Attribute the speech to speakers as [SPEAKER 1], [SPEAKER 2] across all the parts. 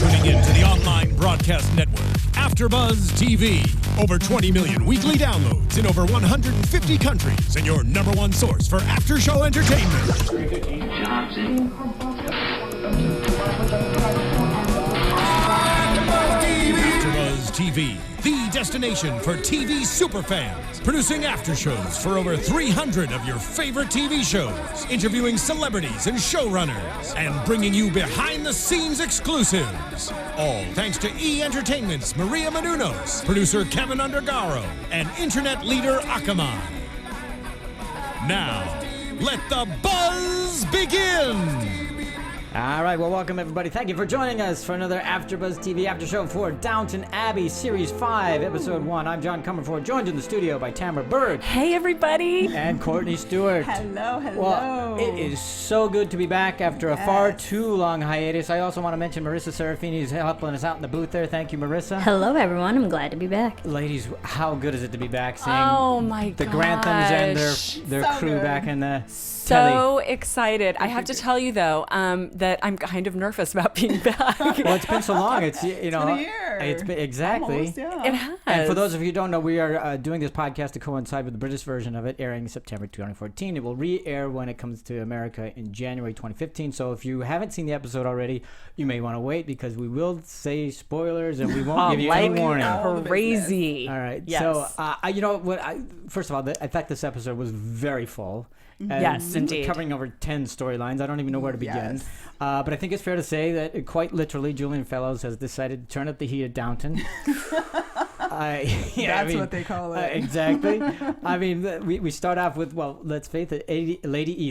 [SPEAKER 1] tuning in to the online broadcast network, AFTERBUZZ TV. Over 20 million weekly downloads in over 150 countries, and your number one source for after-show entertainment. AFTERBUZZ TV, the destination for TV superfans, producing after-shows for over 300 of your favorite TV shows, interviewing celebrities and showrunners, and bringing you behind-the-scenes exclusives. All thanks to E! Entertainment's Maria Menounos, producer Kevin Undergaro, and internet leader Akamai. Now, let the buzz begin!
[SPEAKER 2] All right, well, welcome everybody. Thank you for joining us for another AfterBuzz TV after show for Downton Abbey Series 5, Episode 1. I'm John Comerford, joined in the studio by Tamera Berg.
[SPEAKER 3] Hey, everybody.
[SPEAKER 2] And Courtney Stewart.
[SPEAKER 4] Hello, hello.
[SPEAKER 2] Well, it is so good to be back after a far too long hiatus. I also want to mention Marissa Serafini is helping us out in the booth there. Thank you, Marissa.
[SPEAKER 5] Hello, everyone. I'm glad to be back.
[SPEAKER 2] Ladies, how good is it to be back seeing the
[SPEAKER 3] gosh.
[SPEAKER 2] Granthams and their
[SPEAKER 4] So
[SPEAKER 2] crew
[SPEAKER 4] good.
[SPEAKER 2] back in the
[SPEAKER 3] So excited. I have to tell you, though, that I'm kind of nervous about being back.
[SPEAKER 2] Well, it's been so long. It's, you know,
[SPEAKER 4] been a year.
[SPEAKER 2] It's been exactly.
[SPEAKER 4] Almost, yeah.
[SPEAKER 3] It has.
[SPEAKER 2] And for those of you who don't know, we are doing this podcast to coincide with the British version of it, airing in September 2014. It will re-air when it comes to America in January 2015. So if you haven't seen the episode already, you may want to wait because we will say spoilers and we won't give you any warning.
[SPEAKER 3] Crazy.
[SPEAKER 2] All right.
[SPEAKER 3] Yes.
[SPEAKER 2] So, you know what? First of all, I thought this episode was very full. And
[SPEAKER 3] Yes, indeed.
[SPEAKER 2] Covering over 10 storylines. I don't even know where to begin.
[SPEAKER 4] Yes.
[SPEAKER 2] But I think it's fair to say that quite literally, Julian Fellows has decided to turn up the heat at Downton.
[SPEAKER 4] That's what they call it.
[SPEAKER 2] Exactly. I mean, we start off with, well, let's face it, Lady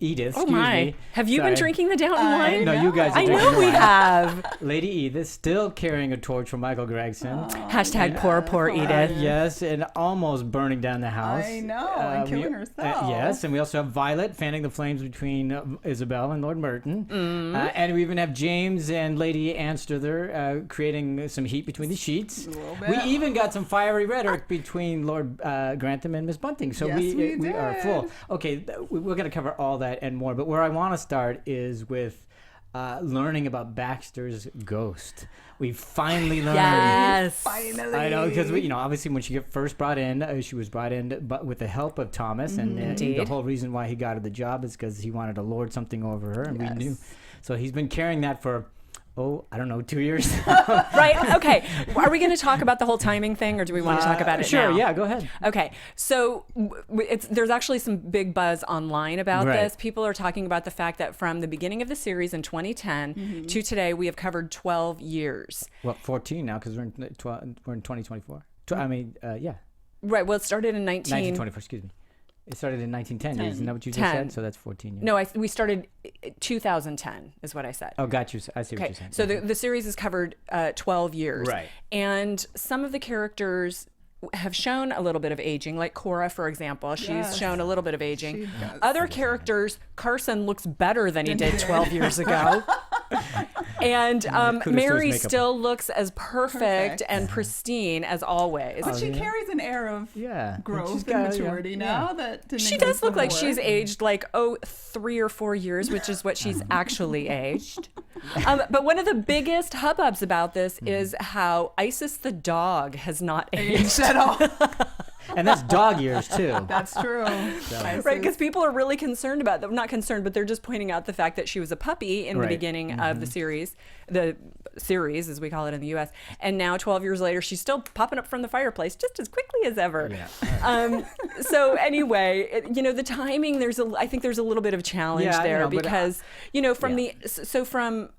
[SPEAKER 2] Edith.
[SPEAKER 3] Oh, my. Have you been drinking the Downton wine?
[SPEAKER 2] No, you guys are
[SPEAKER 3] I
[SPEAKER 2] drinking
[SPEAKER 3] know
[SPEAKER 2] the
[SPEAKER 3] we
[SPEAKER 2] wine.
[SPEAKER 3] have.
[SPEAKER 2] Lady Edith still carrying a torch for Michael Gregson.
[SPEAKER 3] Hashtag poor Edith.
[SPEAKER 2] Yes, and almost burning down the house.
[SPEAKER 4] I know, and killing herself.
[SPEAKER 2] Yes, and we also have Violet fanning the flames between Isabel and Lord Merton. And we even have James and Lady Anstruther creating some heat between the sheets.
[SPEAKER 4] A little bit.
[SPEAKER 2] We even got some fiery rhetoric between Lord Grantham and Miss Bunting. So
[SPEAKER 4] Yes, we
[SPEAKER 2] are
[SPEAKER 4] did.
[SPEAKER 2] full. Okay, we're going to cover all that and more. But where I want to start is with learning about Baxter's ghost. We finally learned.
[SPEAKER 3] Yes.
[SPEAKER 4] Finally.
[SPEAKER 2] I know, because obviously when she got first brought in, she was brought in, but with the help of Thomas, and the
[SPEAKER 3] Indeed.
[SPEAKER 2] whole reason why he got her the job is because he wanted to lord something over her, and
[SPEAKER 4] Yes.
[SPEAKER 2] we knew. So he's been carrying that for, I don't know, 2 years.
[SPEAKER 3] Right. Okay. Are we going to talk about the whole timing thing, or do we want to talk about it
[SPEAKER 2] Sure.
[SPEAKER 3] now?
[SPEAKER 2] Yeah. Go ahead.
[SPEAKER 3] Okay, so there's actually some big buzz online about
[SPEAKER 2] Right.
[SPEAKER 3] this. People are talking about the fact that from the beginning of the series in 2010 to today, we have covered 12 years.
[SPEAKER 2] Well, 14 now because we're in 2024. Yeah,
[SPEAKER 3] Right. Well, it started in
[SPEAKER 2] 1924. Excuse me. It started in 1910. Isn't that what you just
[SPEAKER 3] 10.
[SPEAKER 2] said? So that's 14 years.
[SPEAKER 3] No, we started 2010 is what I said.
[SPEAKER 2] Oh, got you. I see what
[SPEAKER 3] Okay,
[SPEAKER 2] you're saying.
[SPEAKER 3] so the series has covered 12 years.
[SPEAKER 2] Right.
[SPEAKER 3] And some of the characters have shown a little bit of aging, like Cora, for example. She's
[SPEAKER 4] Yes.
[SPEAKER 3] shown a little bit of aging.
[SPEAKER 4] She does.
[SPEAKER 3] Other characters, Carson looks better than he did 12 years ago. And
[SPEAKER 2] kudos to his
[SPEAKER 3] Mary
[SPEAKER 2] makeup.
[SPEAKER 3] still looks as perfect and pristine as always.
[SPEAKER 4] But she carries an air of
[SPEAKER 2] Yeah.
[SPEAKER 4] growth
[SPEAKER 2] She's
[SPEAKER 4] and
[SPEAKER 2] got-
[SPEAKER 4] maturity now that didn't
[SPEAKER 3] She
[SPEAKER 4] exist
[SPEAKER 3] does look like
[SPEAKER 4] before.
[SPEAKER 3] she's aged like 3 or 4 years, which is what she's actually aged. But one of the biggest hubbubs about this is how Isis the dog has not aged.
[SPEAKER 4] at all.
[SPEAKER 2] And that's dog years too.
[SPEAKER 4] That's true.
[SPEAKER 3] Right, because people are really concerned about them. Not concerned, but they're just pointing out the fact that she was a puppy in the
[SPEAKER 2] Right.
[SPEAKER 3] beginning of the series as we call it in the U.S. And now 12 years later, she's still popping up from the fireplace just as quickly as ever.
[SPEAKER 2] Yeah.
[SPEAKER 3] So anyway, the timing, I think there's a little bit of challenge
[SPEAKER 2] Yeah, I
[SPEAKER 3] there
[SPEAKER 2] know, but
[SPEAKER 3] because, from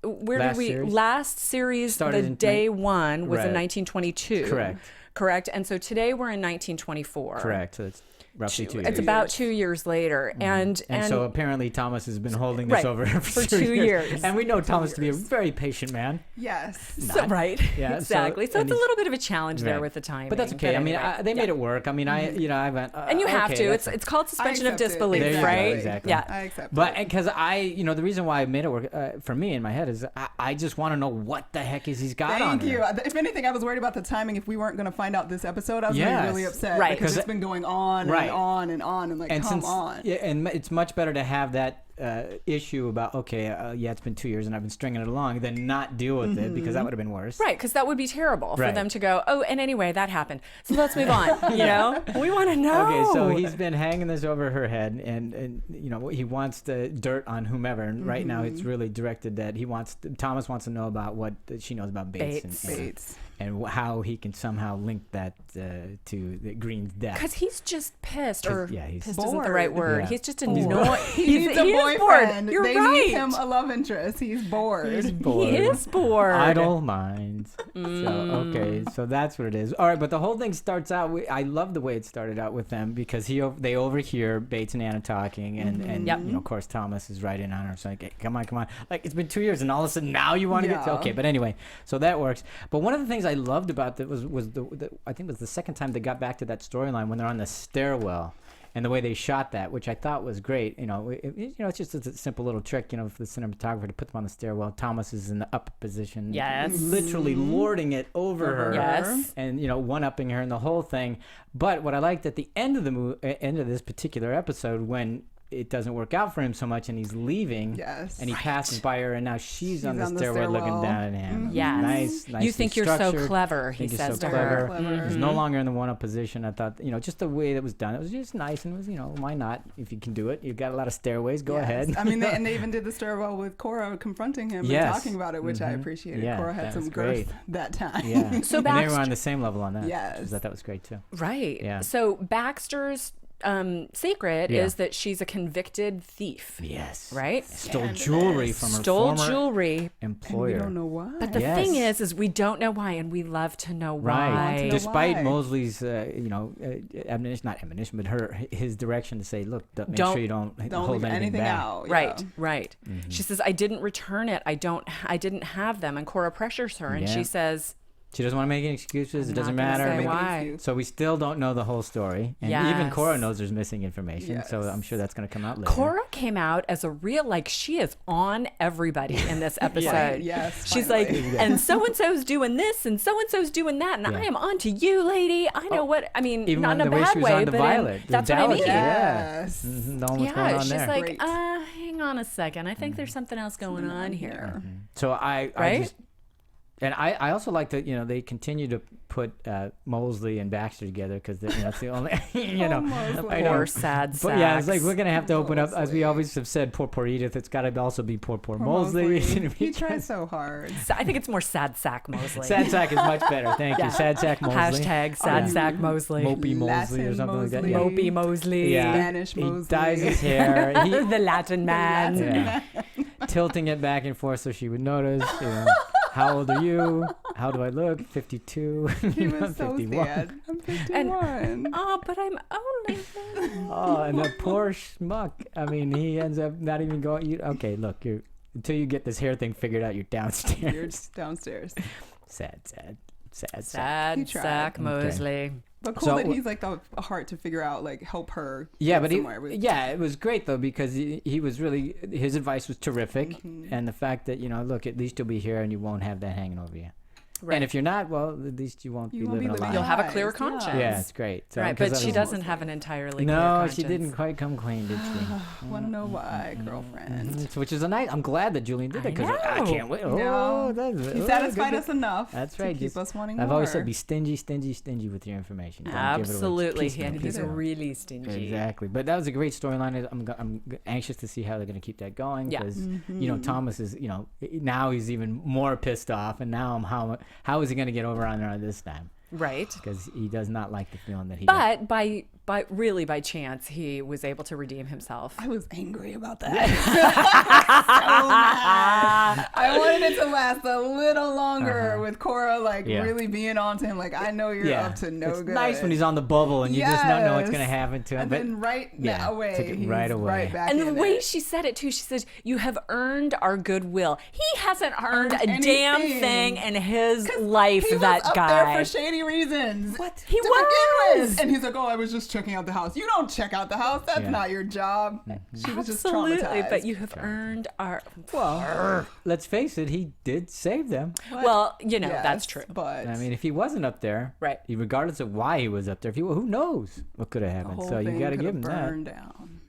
[SPEAKER 3] where
[SPEAKER 2] Last
[SPEAKER 3] did we
[SPEAKER 2] series?
[SPEAKER 3] Last series
[SPEAKER 2] Started
[SPEAKER 3] the
[SPEAKER 2] in
[SPEAKER 3] day one was in
[SPEAKER 2] Right.
[SPEAKER 3] 1922. Correct. And so today we're in 1924.
[SPEAKER 2] Correct. So it's roughly 2 years.
[SPEAKER 3] It's about 2 years later, and
[SPEAKER 2] so apparently Thomas has been holding this
[SPEAKER 3] Right,
[SPEAKER 2] over
[SPEAKER 3] for
[SPEAKER 2] 2
[SPEAKER 3] 2 years.
[SPEAKER 2] And we know Thomas to be a very patient man.
[SPEAKER 4] Yes.
[SPEAKER 3] right,
[SPEAKER 2] Yeah,
[SPEAKER 3] exactly. So
[SPEAKER 2] and
[SPEAKER 3] it's a
[SPEAKER 2] he's-
[SPEAKER 3] little bit of a challenge there
[SPEAKER 2] Right.
[SPEAKER 3] with the timing.
[SPEAKER 2] But that's okay. I mean,
[SPEAKER 3] anyway,
[SPEAKER 2] they made it work. I mean, I went.
[SPEAKER 3] and you have
[SPEAKER 2] okay,
[SPEAKER 3] to.
[SPEAKER 2] that's
[SPEAKER 3] It's called suspension of
[SPEAKER 4] accept it.
[SPEAKER 3] disbelief,
[SPEAKER 2] There you go,
[SPEAKER 3] right?
[SPEAKER 2] exactly.
[SPEAKER 3] Yeah.
[SPEAKER 4] I accept
[SPEAKER 2] But
[SPEAKER 4] it.
[SPEAKER 2] because the reason why I made it work for me in my head is I just want to know what the heck is he's got on
[SPEAKER 4] Thank you.
[SPEAKER 2] there.
[SPEAKER 4] If anything, I was worried about the timing. If we weren't going to find out this episode, I was going to be really upset.
[SPEAKER 3] Right.
[SPEAKER 4] Because
[SPEAKER 2] Because
[SPEAKER 4] it's been going on
[SPEAKER 2] Right.
[SPEAKER 4] and on and on and like,
[SPEAKER 2] And
[SPEAKER 4] come
[SPEAKER 2] since
[SPEAKER 4] on.
[SPEAKER 2] yeah, and it's much better to have that issue about, it's been 2 years and I've been stringing it along, than not deal with it, because that would have been worse.
[SPEAKER 3] Right, because that would be terrible for
[SPEAKER 2] Right.
[SPEAKER 3] them to go, oh, and anyway, that happened. So let's move on, We want to know.
[SPEAKER 2] Okay, so he's been hanging this over her head, and he wants the dirt on whomever, and right now it's really directed that Thomas wants to know about what she knows about Bates. And how he can somehow link that to the Green's death.
[SPEAKER 3] Because he's just pissed, or
[SPEAKER 2] he's
[SPEAKER 3] pissed
[SPEAKER 4] bored.
[SPEAKER 3] isn't the right word.
[SPEAKER 2] Yeah.
[SPEAKER 3] He's just annoyed.
[SPEAKER 4] He needs a
[SPEAKER 3] is
[SPEAKER 4] boyfriend.
[SPEAKER 3] bored. You're
[SPEAKER 4] they
[SPEAKER 3] right.
[SPEAKER 4] need him a love interest. He's bored.
[SPEAKER 2] He's bored.
[SPEAKER 3] He is bored.
[SPEAKER 2] Idle minds. So that's what it is. All right, but the whole thing starts out. I love the way it started out with them, because they overhear Bates and Anna talking, and of course Thomas is right in on her. It's like, hey, come on, like it's been 2 years, and all of a sudden now you want to get to, okay. But anyway, so that works. But one of the things I loved about that was I think it was the second time they got back to that storyline when they're on the stairwell. And the way they shot that, which I thought was great, it's just a simple little trick, for the cinematographer to put them on the stairwell. Thomas is in the up position, literally lording it over her, and one-upping her and the whole thing. But what I liked at the end of the end of this particular episode, when it doesn't work out for him so much, and he's leaving, and he passes by her, and now she's on the stairwell looking down at him.
[SPEAKER 3] Yes.
[SPEAKER 2] Nice.
[SPEAKER 3] You think you're so clever, he says to her.
[SPEAKER 2] He's no longer in the one-up position. I thought, just the way that was done, it was just nice, and it was, why not? If you can do it, you've got a lot of stairways. Go ahead.
[SPEAKER 4] I mean, they even did the stairwell with Cora confronting him and talking about it, which I appreciated.
[SPEAKER 2] Yeah,
[SPEAKER 4] Cora had some girth that time.
[SPEAKER 2] Yeah.
[SPEAKER 3] So
[SPEAKER 2] and they were on the same level on that.
[SPEAKER 4] Yes.
[SPEAKER 2] That was great too.
[SPEAKER 3] Right.
[SPEAKER 2] Yeah.
[SPEAKER 3] So Baxter's secret is that she's a convicted thief.
[SPEAKER 2] Yes.
[SPEAKER 3] Right?
[SPEAKER 2] Stole jewelry from her former employer.
[SPEAKER 4] And we don't know why.
[SPEAKER 3] But the thing is we don't know why, and we love to know why.
[SPEAKER 2] Right. Despite Mosley's, admonition, not admonition, but his direction to say, look, make sure you don't hold anything back.
[SPEAKER 4] out.
[SPEAKER 3] Right. Right. She says, I didn't return it. I didn't have them. And Cora pressures her, and she says,
[SPEAKER 2] she doesn't want to make any excuses. It doesn't matter.
[SPEAKER 3] Say why.
[SPEAKER 2] So we still don't know the whole story. And even Cora knows there's missing information. So I'm sure that's going to come out later.
[SPEAKER 3] Cora came out as a real, she is on everybody in this episode.
[SPEAKER 4] Yes.
[SPEAKER 3] She's
[SPEAKER 4] finally.
[SPEAKER 3] and so-and-so's doing this, and so-and-so's doing that, and I am on to you, lady. I know what, I mean,
[SPEAKER 2] even
[SPEAKER 3] not in a
[SPEAKER 2] the way
[SPEAKER 3] bad
[SPEAKER 2] she was
[SPEAKER 3] way,
[SPEAKER 2] on to
[SPEAKER 3] but
[SPEAKER 2] Violet.
[SPEAKER 3] that's what I mean.
[SPEAKER 4] Yes.
[SPEAKER 2] Knowing what's going on
[SPEAKER 3] she's
[SPEAKER 2] there.
[SPEAKER 3] like, hang on a second. I think there's something else going on here.
[SPEAKER 2] So I just... And I also like that, they continue to put Mosley and Baxter together, because that's the only,
[SPEAKER 3] Poor sad sack.
[SPEAKER 2] But yeah, it's like we're going to have to open up, as we always have said, poor Edith. It's got to also be poor Mosley.
[SPEAKER 4] He tries so hard.
[SPEAKER 3] I think it's more sad sack Mosley.
[SPEAKER 2] Sad sack is much better. Thank you. Sad sack Mosley.
[SPEAKER 3] Hashtag sad sack Mosley.
[SPEAKER 2] Mopey Mosley or something like that. Yeah.
[SPEAKER 3] Mopey Mosley.
[SPEAKER 2] Yeah.
[SPEAKER 4] Spanish Mosley.
[SPEAKER 2] He dyes his hair.
[SPEAKER 3] The Latin man.
[SPEAKER 2] Yeah. Tilting it back and forth so she would notice. How old are you? How do I look? 52.
[SPEAKER 4] He was so
[SPEAKER 2] 51.
[SPEAKER 4] sad. I'm 51.
[SPEAKER 3] But I'm only.
[SPEAKER 2] And the poor schmuck. I mean, he ends up not even going. Okay, look, until you get this hair thing figured out, you're downstairs.
[SPEAKER 4] You're downstairs.
[SPEAKER 2] Sad.
[SPEAKER 3] Sad sack Mosley.
[SPEAKER 4] But cool that he's the heart to figure out, help her.
[SPEAKER 2] Yeah, but
[SPEAKER 4] it
[SPEAKER 2] was great though, because he was really, his advice was terrific, and the fact that look, at least you'll be here and you won't have that hanging over you. Right. And if you're not, well, at least you won't be living a lie.
[SPEAKER 3] You'll have a clear conscience.
[SPEAKER 2] Yeah, it's great. So,
[SPEAKER 3] right, but she doesn't have an entirely clear conscience.
[SPEAKER 2] No, she didn't quite come clean, did she?
[SPEAKER 4] Want to know why, girlfriend?
[SPEAKER 2] Which is I'm glad that Julian did it, because I can't wait.
[SPEAKER 4] He satisfied us enough.
[SPEAKER 2] That's right.
[SPEAKER 4] To keep us wanting more.
[SPEAKER 2] I've always said, be stingy with your information. Don't
[SPEAKER 3] Absolutely,
[SPEAKER 2] give it away.
[SPEAKER 3] and he's really stingy.
[SPEAKER 2] Exactly, but that was a great storyline. I'm anxious to see how they're going to keep that going, because Thomas is now he's even more pissed off, and now how is he going to get over on her this time? Right, because he does not like the feeling that he.
[SPEAKER 3] But by chance, he was able to redeem himself.
[SPEAKER 4] I was angry about that. So I wanted it to last a little longer with Cora, really being on to him. I know you're up to no
[SPEAKER 2] it's
[SPEAKER 4] good.
[SPEAKER 2] Nice when he's on the bubble and you just don't know what's going to happen to him.
[SPEAKER 4] And then right away,
[SPEAKER 2] he's right
[SPEAKER 4] back
[SPEAKER 3] and
[SPEAKER 4] in
[SPEAKER 3] the way she said it too, she says, "You have earned our goodwill." He hasn't earned a damn thing in his life.
[SPEAKER 4] He
[SPEAKER 3] that
[SPEAKER 4] was
[SPEAKER 3] guy
[SPEAKER 4] up there for shady reasons.
[SPEAKER 3] What he
[SPEAKER 4] to
[SPEAKER 3] was,
[SPEAKER 4] begin with. And he's like, "Oh, I was just checking out the house." You don't check out the house. That's not your job. She was just traumatized.
[SPEAKER 3] But you have earned our.
[SPEAKER 2] Well, let's face it, he did save them.
[SPEAKER 3] Well, that's true.
[SPEAKER 4] But
[SPEAKER 2] I mean, if he wasn't up there,
[SPEAKER 3] right?
[SPEAKER 2] Regardless of why he was up there, who knows what could have happened? So you got to give him that.
[SPEAKER 4] Down.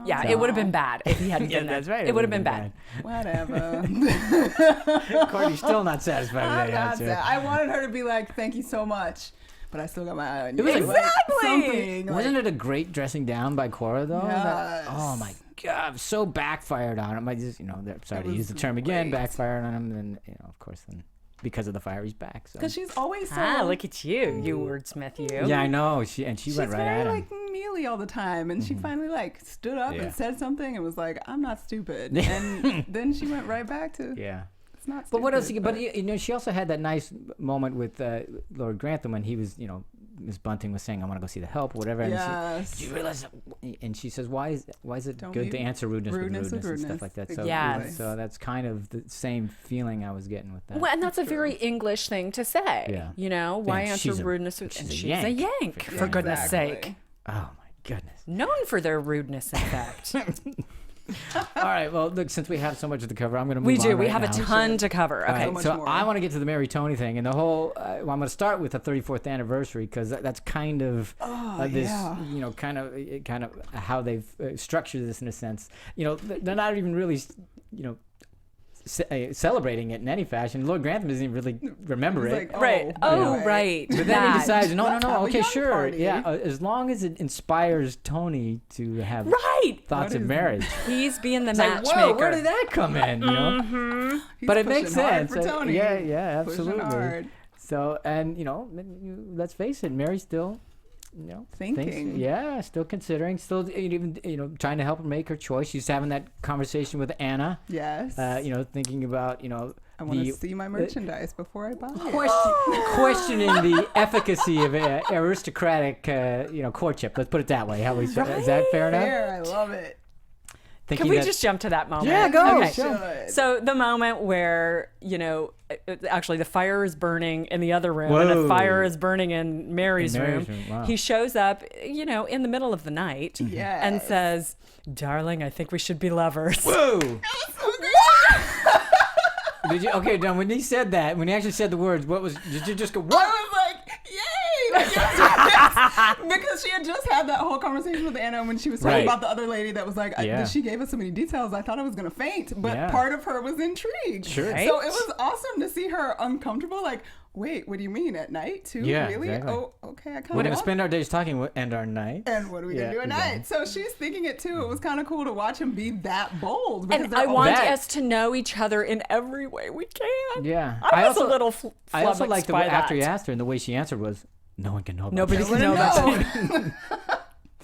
[SPEAKER 3] Yeah, it would have been bad if he hadn't been there.
[SPEAKER 2] That's right.
[SPEAKER 3] It would have been bad.
[SPEAKER 4] Whatever.
[SPEAKER 2] Courtney's still not satisfied with
[SPEAKER 4] I'm
[SPEAKER 2] that
[SPEAKER 4] not
[SPEAKER 2] answer.
[SPEAKER 4] sad. I wanted her to be like, "Thank you so much," but I still got my eye on you.
[SPEAKER 2] was
[SPEAKER 4] Like,
[SPEAKER 3] Exactly.
[SPEAKER 4] something.
[SPEAKER 2] Wasn't it a great dressing down by Cora though?
[SPEAKER 4] Yes.
[SPEAKER 2] Oh my God, so backfired on him. I just, sorry to use the term again,
[SPEAKER 4] great.
[SPEAKER 2] backfired on him. And of course, then because of the fire, he's back. So.
[SPEAKER 4] Because she's always so.
[SPEAKER 3] Look at you, you wordsmith, you.
[SPEAKER 2] Yeah, I know. She went
[SPEAKER 4] She's
[SPEAKER 2] right
[SPEAKER 4] very
[SPEAKER 2] at him.
[SPEAKER 4] like mealy all the time, and she finally like stood up
[SPEAKER 2] Yeah.
[SPEAKER 4] and said something and was like, "I'm not stupid," and then she went right back to,
[SPEAKER 2] Yeah.
[SPEAKER 4] "It's not." Stupid,
[SPEAKER 2] But what else? But she also had that nice moment with Lord Grantham when he was, Miss Bunting was saying, "I want to go see the help," or whatever. And
[SPEAKER 4] Yes.
[SPEAKER 2] she realized, and she says, "Why is it
[SPEAKER 4] Don't
[SPEAKER 2] good
[SPEAKER 4] be
[SPEAKER 2] to answer rudeness with
[SPEAKER 4] rudeness
[SPEAKER 2] rudeness
[SPEAKER 4] with
[SPEAKER 2] and stuff
[SPEAKER 4] rudeness."
[SPEAKER 2] like that?" So,
[SPEAKER 3] Yes.
[SPEAKER 2] so that's kind of the same feeling I was getting with that.
[SPEAKER 3] Well, and that's a very English thing to say.
[SPEAKER 2] Yeah.
[SPEAKER 3] Why
[SPEAKER 2] And
[SPEAKER 3] answer
[SPEAKER 2] she's a-
[SPEAKER 3] rudeness with...
[SPEAKER 2] she's
[SPEAKER 3] And
[SPEAKER 2] a
[SPEAKER 3] she's
[SPEAKER 2] Yank.
[SPEAKER 3] a Yank, for goodness
[SPEAKER 4] Exactly.
[SPEAKER 3] sake.
[SPEAKER 2] Oh my goodness!
[SPEAKER 3] Known for their rudeness, in fact.
[SPEAKER 2] All right, well, look, since we have so much to cover, I'm going to move
[SPEAKER 3] We
[SPEAKER 2] on
[SPEAKER 3] do. We
[SPEAKER 2] right
[SPEAKER 3] have a
[SPEAKER 2] now.
[SPEAKER 3] ton to cover.
[SPEAKER 2] All
[SPEAKER 3] Okay.
[SPEAKER 2] right,
[SPEAKER 4] much
[SPEAKER 2] so
[SPEAKER 4] more.
[SPEAKER 2] I want to get to the Mary Tony thing and the whole. Well, I'm going to start with the 34th anniversary because that's kind of this,
[SPEAKER 4] yeah.
[SPEAKER 2] kind of how they've structured this in a sense. They're not even really, celebrating it in any fashion. Lord Grantham doesn't even really remember
[SPEAKER 4] He's
[SPEAKER 2] it.
[SPEAKER 4] like,
[SPEAKER 3] Right.
[SPEAKER 4] Oh,
[SPEAKER 3] Oh,
[SPEAKER 4] yeah.
[SPEAKER 3] right.
[SPEAKER 2] But then
[SPEAKER 3] That.
[SPEAKER 2] he decides, no,
[SPEAKER 4] Let's have a
[SPEAKER 2] okay,
[SPEAKER 4] young
[SPEAKER 2] sure,
[SPEAKER 4] party.
[SPEAKER 2] yeah, as long as it inspires Tony to have
[SPEAKER 3] Right.
[SPEAKER 2] thoughts
[SPEAKER 4] What
[SPEAKER 2] of
[SPEAKER 4] is-
[SPEAKER 2] marriage.
[SPEAKER 3] He's being the
[SPEAKER 2] It's like,
[SPEAKER 3] matchmaker.
[SPEAKER 2] whoa, where did that come in?
[SPEAKER 4] He's
[SPEAKER 2] But it makes
[SPEAKER 4] pushing hard
[SPEAKER 2] sense.
[SPEAKER 4] for Tony.
[SPEAKER 2] Yeah,
[SPEAKER 4] Pushing
[SPEAKER 2] absolutely.
[SPEAKER 4] hard.
[SPEAKER 2] So, and let's face it, Mary's still,
[SPEAKER 4] Thinking.
[SPEAKER 2] still considering, still even trying to help her make her choice. She's having that conversation with Anna.
[SPEAKER 4] Yes.
[SPEAKER 2] Thinking about
[SPEAKER 4] I want to see my merchandise before I buy it.
[SPEAKER 2] questioning the efficacy of aristocratic, courtship. Let's put it that way. Is that fair enough?
[SPEAKER 4] Fair, I love it.
[SPEAKER 3] Can
[SPEAKER 2] Thinking
[SPEAKER 3] we
[SPEAKER 2] that-
[SPEAKER 3] just jump to that moment?
[SPEAKER 2] Yeah, go.
[SPEAKER 3] Okay.
[SPEAKER 2] Sure.
[SPEAKER 4] Should.
[SPEAKER 3] So the moment where, actually the fire is burning in the other room and
[SPEAKER 2] Whoa.
[SPEAKER 3] the fire is burning in Mary's
[SPEAKER 2] Mary's
[SPEAKER 3] room.
[SPEAKER 2] room, wow.
[SPEAKER 3] He shows up, in the middle of the night
[SPEAKER 4] Yes.
[SPEAKER 3] and says, "Darling, I think we should be lovers."
[SPEAKER 2] Whoa! Did you? Okay, Don. When he said that, when he actually said the words, did you just go?
[SPEAKER 4] I
[SPEAKER 2] What?
[SPEAKER 4] was like, yay! Like, yes. Because she had just had that whole conversation with Anna when she was talking
[SPEAKER 2] Right.
[SPEAKER 4] about the other lady that was like,
[SPEAKER 2] Yeah.
[SPEAKER 4] she gave us so many details, I thought I was going to faint. But
[SPEAKER 2] Yeah.
[SPEAKER 4] part of her was intrigued.
[SPEAKER 2] Sure.
[SPEAKER 3] Right?
[SPEAKER 4] So it was awesome to see her uncomfortable, like, wait, what do you mean, at night too?
[SPEAKER 2] Yeah,
[SPEAKER 4] Really?
[SPEAKER 2] exactly.
[SPEAKER 4] Oh, okay, I kind
[SPEAKER 2] We're
[SPEAKER 4] of
[SPEAKER 2] gonna spend our days talking and our night.
[SPEAKER 4] And what are we going to do at
[SPEAKER 2] exactly.
[SPEAKER 4] night? So she's thinking it too. It was kind of cool to watch him be that bold. Because
[SPEAKER 3] And
[SPEAKER 4] they're
[SPEAKER 3] I want
[SPEAKER 2] That-
[SPEAKER 3] us to know each other in every way we can.
[SPEAKER 2] Yeah.
[SPEAKER 3] I was a little
[SPEAKER 2] I also
[SPEAKER 3] flummoxed
[SPEAKER 2] liked the
[SPEAKER 3] by
[SPEAKER 2] way after he
[SPEAKER 3] that.
[SPEAKER 2] asked her, and the way she answered was, "No one can know." About
[SPEAKER 3] Nobody
[SPEAKER 2] this."
[SPEAKER 3] can know that.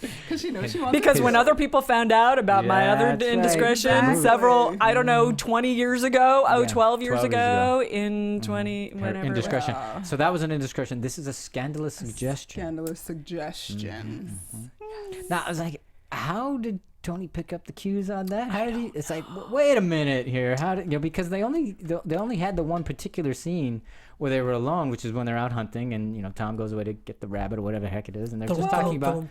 [SPEAKER 4] Because she knows she wants
[SPEAKER 3] Because
[SPEAKER 4] to
[SPEAKER 3] when other people found out about my
[SPEAKER 2] Yeah,
[SPEAKER 3] other
[SPEAKER 2] that's right.
[SPEAKER 3] indiscretion
[SPEAKER 4] Exactly.
[SPEAKER 3] several, I don't know, 20 years ago,
[SPEAKER 2] Yeah,
[SPEAKER 3] 12 years
[SPEAKER 2] 12 years
[SPEAKER 3] ago, in 20,
[SPEAKER 2] Her
[SPEAKER 3] whatever.
[SPEAKER 2] indiscretion.
[SPEAKER 4] Yeah.
[SPEAKER 2] So that was an indiscretion. This is a scandalous suggestion.
[SPEAKER 4] Scandalous suggestions.
[SPEAKER 2] Now I was like, how did Tony pick up the cues on that? How did he? It's like, wait a minute here. How did because they only had the one particular scene where they were alone, which is when they're out hunting, and Tom goes away to get the rabbit or whatever the heck it is, and they're just talking about.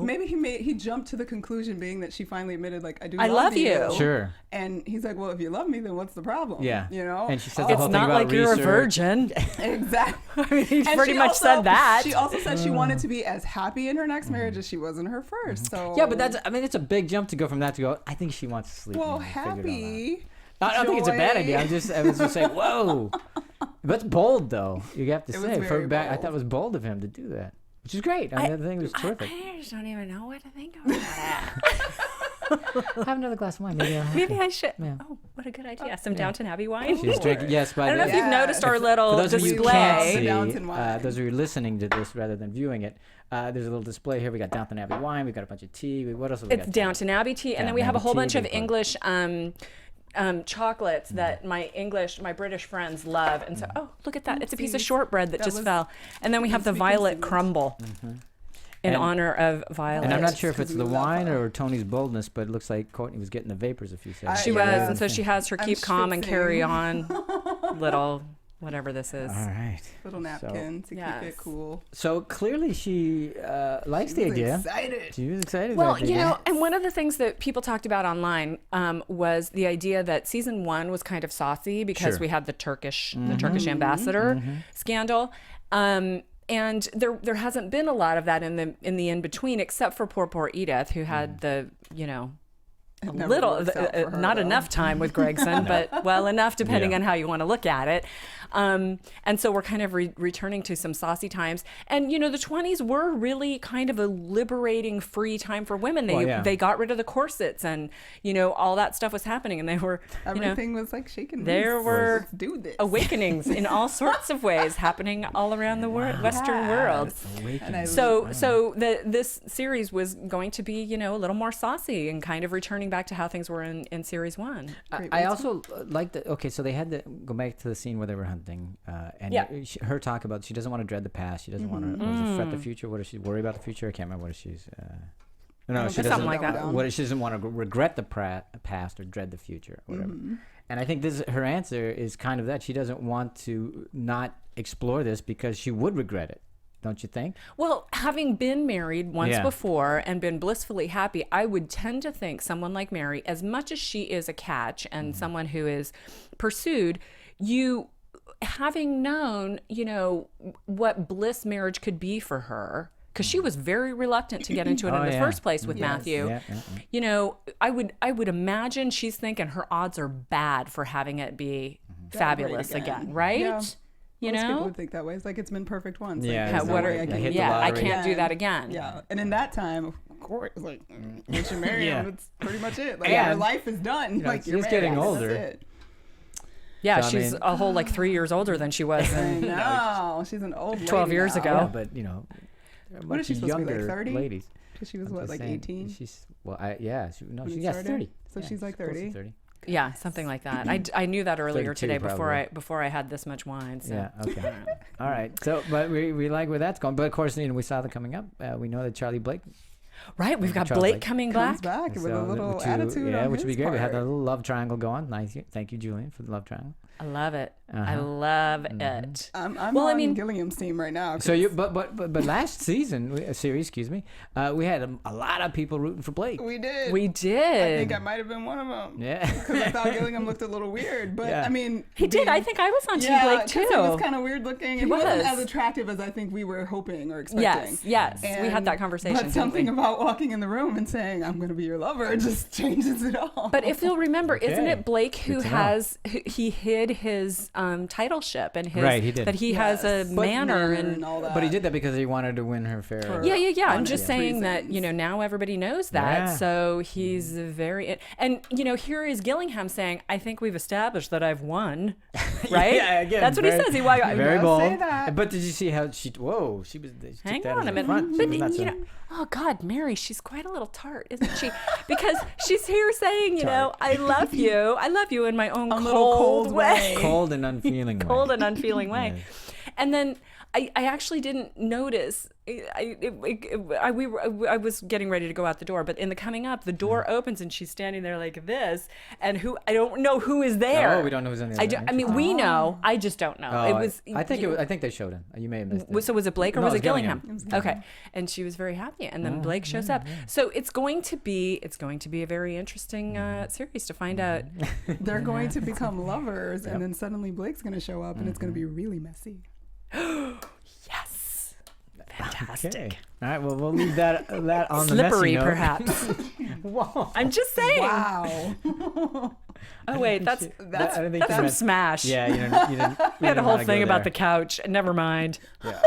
[SPEAKER 4] Maybe he jumped to the conclusion being that she finally admitted, like, I do
[SPEAKER 3] I love you.
[SPEAKER 2] Sure.
[SPEAKER 4] And he's like, well, if you love me, then what's the problem?
[SPEAKER 2] Yeah.
[SPEAKER 4] And
[SPEAKER 2] she says the whole
[SPEAKER 3] It's
[SPEAKER 2] thing
[SPEAKER 3] not
[SPEAKER 2] about
[SPEAKER 3] like you're a
[SPEAKER 2] research.
[SPEAKER 3] virgin.
[SPEAKER 4] exactly.
[SPEAKER 3] I mean, he
[SPEAKER 4] And
[SPEAKER 3] pretty
[SPEAKER 4] she
[SPEAKER 3] much
[SPEAKER 4] also-
[SPEAKER 3] said that.
[SPEAKER 4] She also said she wanted to be as happy in her next marriage as she was in her first. So
[SPEAKER 2] Yeah, but it's a big jump to go from that to go. I think she wants to sleep.
[SPEAKER 4] well,
[SPEAKER 2] and figure it all out.
[SPEAKER 4] happy.
[SPEAKER 2] I don't think it's a bad idea.
[SPEAKER 4] joy.
[SPEAKER 2] I was just saying, whoa. That's bold, though. You have to
[SPEAKER 4] It was
[SPEAKER 2] say.
[SPEAKER 4] very
[SPEAKER 2] I
[SPEAKER 4] bold.
[SPEAKER 2] thought it was bold of him to do that, which is great. I mean, the thing was terrific.
[SPEAKER 3] I just don't even know what to think about it.
[SPEAKER 2] Have another glass of wine, maybe.
[SPEAKER 3] Maybe I should.
[SPEAKER 2] Yeah.
[SPEAKER 3] Oh, what a good idea. Some Downton Abbey wine.
[SPEAKER 2] She's drinking. Yes,
[SPEAKER 3] I
[SPEAKER 2] but
[SPEAKER 3] don't know if you've
[SPEAKER 4] Yes.
[SPEAKER 3] noticed our
[SPEAKER 2] for
[SPEAKER 3] little
[SPEAKER 2] those of you who
[SPEAKER 3] display.
[SPEAKER 2] can't
[SPEAKER 4] The
[SPEAKER 2] see,
[SPEAKER 4] Downton wine.
[SPEAKER 2] those of you listening to this rather than viewing it, there's a little display here. We got Downton Abbey wine. We got a bunch of tea. What else have we
[SPEAKER 3] It's
[SPEAKER 2] got?
[SPEAKER 3] Downton Abbey tea, and then we
[SPEAKER 2] Downton
[SPEAKER 3] have a
[SPEAKER 2] Abbey
[SPEAKER 3] whole
[SPEAKER 2] tea,
[SPEAKER 3] bunch of
[SPEAKER 2] big part.
[SPEAKER 3] English chocolates that my British friends love. And so, oh, look at that. It's a piece of
[SPEAKER 4] Oopsies.
[SPEAKER 3] shortbread that just
[SPEAKER 4] was-
[SPEAKER 3] fell. And then we have the
[SPEAKER 4] be
[SPEAKER 3] violet
[SPEAKER 4] consumed.
[SPEAKER 3] crumble in
[SPEAKER 2] And-
[SPEAKER 3] honor of Violet.
[SPEAKER 2] And I'm not
[SPEAKER 4] Right.
[SPEAKER 2] sure if it's
[SPEAKER 4] Because
[SPEAKER 2] the
[SPEAKER 4] we love
[SPEAKER 2] wine
[SPEAKER 4] her.
[SPEAKER 2] or Tony's boldness, but it looks like Courtney was getting the vapors a few seconds.
[SPEAKER 3] She
[SPEAKER 4] Yeah.
[SPEAKER 3] was, and so she has her
[SPEAKER 4] I'm
[SPEAKER 3] keep calm and
[SPEAKER 4] schwitzing.
[SPEAKER 3] carry on little whatever this is.
[SPEAKER 2] All right.
[SPEAKER 4] Little napkin to keep
[SPEAKER 3] Yes.
[SPEAKER 4] it cool.
[SPEAKER 2] So clearly she likes the
[SPEAKER 4] She was
[SPEAKER 2] idea.
[SPEAKER 4] excited.
[SPEAKER 2] She was excited.
[SPEAKER 3] Well,
[SPEAKER 2] about the
[SPEAKER 3] you
[SPEAKER 2] idea.
[SPEAKER 3] know, and one of the things that people talked about online was the idea that season 1 was kind of saucy because
[SPEAKER 2] Sure.
[SPEAKER 3] we had the Turkish ambassador scandal. And there hasn't been a lot of that in the in between, except for poor Edith, who had the, you know, a little, not enough time with Gregson, but well enough depending on how you want to look at it. And so we're kind of returning to some saucy times. And, you know, the 20s were really kind of a liberating, free time for women. They got rid of the corsets and, you know, all that stuff was happening. And they were,
[SPEAKER 4] everything was like shaking.
[SPEAKER 3] There were
[SPEAKER 4] do this.
[SPEAKER 3] awakenings in all sorts of ways happening all around the Western world. So this series was going to be, you know, a little more saucy and kind of returning back to how things were in series 1.
[SPEAKER 2] I also like that. Okay, so they had to go back to the scene where they were hunting, and her talk about she doesn't want to dread the past. She doesn't want to fret the future. What does she worry about the future? I can't remember what she's. No, she doesn't.
[SPEAKER 3] Something like that.
[SPEAKER 2] What she doesn't want to regret the past or dread the future, or whatever. And I think her answer is kind of that. She doesn't want to not explore this because she would regret it. Don't you think?
[SPEAKER 3] Well, having been married once before and been blissfully happy, I would tend to think someone like Mary, as much as she is a catch and someone who is pursued, you having known, you know, what bliss marriage could be for her, because she was very reluctant to get into it in the first place with Matthew. You know, I would imagine she's thinking her odds are bad for having it be fabulous again, right?
[SPEAKER 4] Yeah.
[SPEAKER 3] You
[SPEAKER 4] Most
[SPEAKER 3] know,
[SPEAKER 4] people would think that way. It's like it's been perfect once.
[SPEAKER 2] Yeah,
[SPEAKER 4] Like,
[SPEAKER 3] I can't do that again.
[SPEAKER 4] Yeah, and in that time, of course, like once you marry him, it's pretty much it. Like
[SPEAKER 2] Yeah.
[SPEAKER 4] your life is done. Like
[SPEAKER 2] she's
[SPEAKER 4] you're married,
[SPEAKER 2] getting
[SPEAKER 4] that's
[SPEAKER 2] older.
[SPEAKER 4] it.
[SPEAKER 3] Yeah,
[SPEAKER 2] So, I
[SPEAKER 3] she's
[SPEAKER 2] mean-
[SPEAKER 3] a whole like 3 years older than she was
[SPEAKER 4] No, she's an old lady
[SPEAKER 3] 12 years
[SPEAKER 4] now.
[SPEAKER 3] ago.
[SPEAKER 2] Yeah, but you know,
[SPEAKER 4] What is she supposed to be, like,
[SPEAKER 2] younger
[SPEAKER 4] 30?
[SPEAKER 2] ladies.
[SPEAKER 4] She was
[SPEAKER 2] I'm
[SPEAKER 4] what,
[SPEAKER 2] just
[SPEAKER 4] like
[SPEAKER 2] saying,
[SPEAKER 4] 18?
[SPEAKER 2] She's She
[SPEAKER 4] When it
[SPEAKER 2] got
[SPEAKER 4] started?
[SPEAKER 2] 30.
[SPEAKER 4] So she's like
[SPEAKER 2] close to
[SPEAKER 4] 30?
[SPEAKER 2] 30.
[SPEAKER 3] Yeah, something like that. I knew that earlier
[SPEAKER 2] 32
[SPEAKER 3] today
[SPEAKER 2] probably.
[SPEAKER 3] before I had this much wine. So.
[SPEAKER 2] Yeah. Okay. All right. So, but we like where that's going. But of course, you know, we saw them coming up. We know that Charlie Blake.
[SPEAKER 3] Right, we've got
[SPEAKER 2] Charles
[SPEAKER 3] Blake
[SPEAKER 2] Blake
[SPEAKER 3] coming
[SPEAKER 4] Comes
[SPEAKER 3] back.
[SPEAKER 4] back with a little attitude
[SPEAKER 2] yeah,
[SPEAKER 4] on
[SPEAKER 2] which would be
[SPEAKER 4] his
[SPEAKER 2] great. We had
[SPEAKER 4] part.
[SPEAKER 2] the little love triangle going. Nice. Thank you, Julian, for the love triangle.
[SPEAKER 3] I love it. I
[SPEAKER 2] Uh-huh.
[SPEAKER 3] love it.
[SPEAKER 4] I'm
[SPEAKER 3] Well, I
[SPEAKER 4] on
[SPEAKER 3] mean-
[SPEAKER 4] Gilliam's team right now.
[SPEAKER 2] So you, but last series, excuse me, we had a lot of people rooting for Blake.
[SPEAKER 4] we did.
[SPEAKER 3] We
[SPEAKER 4] I
[SPEAKER 3] did.
[SPEAKER 4] think I might have been one of them.
[SPEAKER 2] Yeah.
[SPEAKER 4] Because I thought Gilliam looked a little weird, but
[SPEAKER 2] Yeah.
[SPEAKER 4] I mean,
[SPEAKER 3] He did. I think I was on Team Blake
[SPEAKER 4] 'cause
[SPEAKER 3] too.
[SPEAKER 4] He was kind of weird looking. And he wasn't
[SPEAKER 3] was.
[SPEAKER 4] as attractive as I think we were hoping or expecting.
[SPEAKER 3] Yes. We had that conversation.
[SPEAKER 4] But
[SPEAKER 3] didn't
[SPEAKER 4] something
[SPEAKER 3] we?
[SPEAKER 4] about walking in the room and saying, "I'm going to be your lover," just changes it all.
[SPEAKER 3] But if you'll remember, isn't
[SPEAKER 2] Okay.
[SPEAKER 3] it Blake who
[SPEAKER 2] Good to know.
[SPEAKER 3] he hid his titleship and his
[SPEAKER 2] Right, he did.
[SPEAKER 3] that he has a
[SPEAKER 4] Yes.
[SPEAKER 3] manner
[SPEAKER 4] and
[SPEAKER 3] and
[SPEAKER 4] all that.
[SPEAKER 2] But he did that because he wanted to win her fair.
[SPEAKER 3] Yeah. I'm
[SPEAKER 4] honest
[SPEAKER 3] just saying that,
[SPEAKER 4] reasons.
[SPEAKER 3] you know, now everybody knows that.
[SPEAKER 2] Yeah.
[SPEAKER 3] So he's very, and, you know, here is Gillingham saying, I think we've established that I've won. Right?
[SPEAKER 2] Yeah, again,
[SPEAKER 3] That's what
[SPEAKER 2] very-
[SPEAKER 3] he says.
[SPEAKER 2] Very
[SPEAKER 4] does
[SPEAKER 2] bold.
[SPEAKER 4] say that.
[SPEAKER 2] But did you see how she? Whoa, she was. She
[SPEAKER 3] Hang
[SPEAKER 2] took that
[SPEAKER 3] on
[SPEAKER 2] as
[SPEAKER 3] a
[SPEAKER 2] a
[SPEAKER 3] minute.
[SPEAKER 2] front. She
[SPEAKER 3] But,
[SPEAKER 2] was not so-
[SPEAKER 3] you know, oh God, Mary, she's quite a little tart, isn't she? Because she's here saying, you know, I love you in my own
[SPEAKER 4] A little cold way.
[SPEAKER 2] cold and unfeeling. way.
[SPEAKER 3] cold and unfeeling way.
[SPEAKER 2] Yes.
[SPEAKER 3] And then I actually didn't notice. I was getting ready to go out the door, but in the coming up, the door opens and she's standing there like this, and I don't know who is there.
[SPEAKER 2] Oh, we don't know who's on the other end.
[SPEAKER 3] I mean, we know. I just don't know.
[SPEAKER 2] Oh,
[SPEAKER 3] it was.
[SPEAKER 2] I think they showed him. You may have missed it.
[SPEAKER 3] So was it Blake or
[SPEAKER 2] No,
[SPEAKER 3] was
[SPEAKER 2] it
[SPEAKER 3] it
[SPEAKER 2] was
[SPEAKER 3] Gillingham?
[SPEAKER 2] Gillingham.
[SPEAKER 3] Okay, and she was very happy, and then Blake shows up. So it's going to be a very interesting series to find out.
[SPEAKER 4] They're going to become lovers, and then suddenly Blake's going to show up, and it's going to be really messy.
[SPEAKER 3] Yes, fantastic.
[SPEAKER 2] Okay. All right. Well, we'll leave that on the
[SPEAKER 3] Slippery,
[SPEAKER 2] messy note.
[SPEAKER 3] perhaps.
[SPEAKER 2] Whoa.
[SPEAKER 3] I'm just saying.
[SPEAKER 4] Wow.
[SPEAKER 3] Oh wait, that's
[SPEAKER 2] I don't think
[SPEAKER 3] from
[SPEAKER 2] that's-
[SPEAKER 3] Smash.
[SPEAKER 2] Yeah, you didn't.
[SPEAKER 3] We had a whole thing about the couch. Never mind.
[SPEAKER 2] Yeah.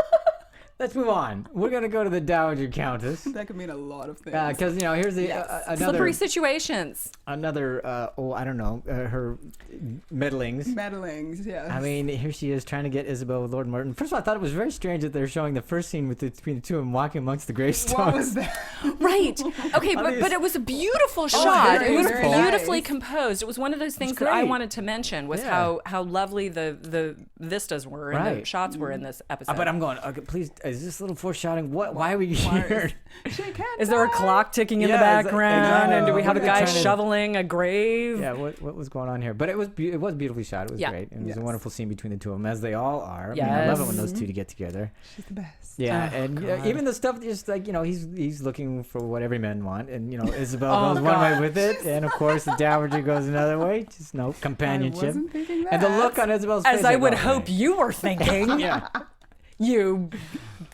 [SPEAKER 2] Let's move on. We're gonna go to the Dowager Countess.
[SPEAKER 4] That could mean a lot of things.
[SPEAKER 2] Because here's the
[SPEAKER 4] Yes.
[SPEAKER 3] Slippery situations.
[SPEAKER 2] another I don't know her meddlings.
[SPEAKER 4] Meddlings, yes.
[SPEAKER 2] I mean, here she is trying to get Isabel with Lord Merton. First of all, I thought it was very strange that they're showing the first scene between the two of them walking amongst the gravestones.
[SPEAKER 4] What was that?
[SPEAKER 3] Right. Okay, but it was a beautiful shot.
[SPEAKER 4] very,
[SPEAKER 3] It was
[SPEAKER 4] very
[SPEAKER 3] beautifully
[SPEAKER 4] nice.
[SPEAKER 3] composed. It was one of those things that I
[SPEAKER 2] great.
[SPEAKER 3] wanted to mention was
[SPEAKER 2] Yeah.
[SPEAKER 3] how lovely the vistas were and the
[SPEAKER 2] Right.
[SPEAKER 3] shots were in this episode.
[SPEAKER 2] But I'm going. Okay, please. Is this a little foreshadowing? What? Why are we here?
[SPEAKER 4] She can't
[SPEAKER 3] Is there a
[SPEAKER 4] die.
[SPEAKER 3] clock ticking in the
[SPEAKER 2] Yeah,
[SPEAKER 3] background?
[SPEAKER 2] exactly.
[SPEAKER 3] And do we
[SPEAKER 2] What
[SPEAKER 3] have a
[SPEAKER 2] are they
[SPEAKER 3] guy
[SPEAKER 2] trying to-
[SPEAKER 3] shoveling a grave?
[SPEAKER 2] Yeah. What was going on here? But it was beautifully shot. It was
[SPEAKER 3] Yeah.
[SPEAKER 2] great. It was
[SPEAKER 4] Yes.
[SPEAKER 2] a wonderful scene between the two of them, as they all are. I mean, I love it when those two get together.
[SPEAKER 4] She's the best.
[SPEAKER 2] Yeah,
[SPEAKER 3] Oh,
[SPEAKER 2] and
[SPEAKER 3] God.
[SPEAKER 2] even the stuff just like he's looking for what every man want, and Isabel
[SPEAKER 3] Oh,
[SPEAKER 2] goes one way
[SPEAKER 3] God.
[SPEAKER 2] with it, and of course the Dowager goes another way. Just no
[SPEAKER 4] I
[SPEAKER 2] companionship.
[SPEAKER 4] wasn't thinking that.
[SPEAKER 2] And the look on Isabel's face.
[SPEAKER 3] As I
[SPEAKER 2] like,
[SPEAKER 3] would
[SPEAKER 2] oh,
[SPEAKER 3] hope
[SPEAKER 2] man.
[SPEAKER 3] you were thinking.
[SPEAKER 2] Yeah.
[SPEAKER 3] You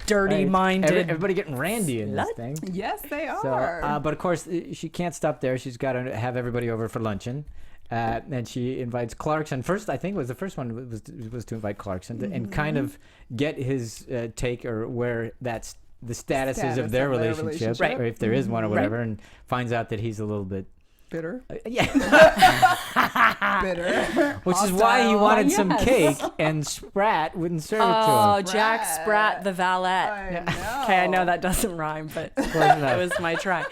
[SPEAKER 3] dirty-minded.
[SPEAKER 2] Everybody getting randy in this thing.
[SPEAKER 4] Yes, they
[SPEAKER 2] So,
[SPEAKER 4] are.
[SPEAKER 2] but of course, she can't stop there. She's got to have everybody over for luncheon. And she invites Clarkson. First, I think the first one was to invite Clarkson and kind of get his take or where that's the status is of their relationship,
[SPEAKER 3] Right.
[SPEAKER 2] or if there is one or whatever, and finds out that he's a little bit
[SPEAKER 4] Bitter.
[SPEAKER 2] yeah.
[SPEAKER 4] Bitter.
[SPEAKER 2] Which is why he wanted some
[SPEAKER 3] Yes.
[SPEAKER 2] cake, and Spratt wouldn't serve it to
[SPEAKER 3] Oh,
[SPEAKER 2] him.
[SPEAKER 3] Jack Spratt, the valet.
[SPEAKER 4] I know.
[SPEAKER 3] Okay, I know that doesn't rhyme, but
[SPEAKER 2] Wasn't
[SPEAKER 3] it
[SPEAKER 2] that-
[SPEAKER 3] was my try.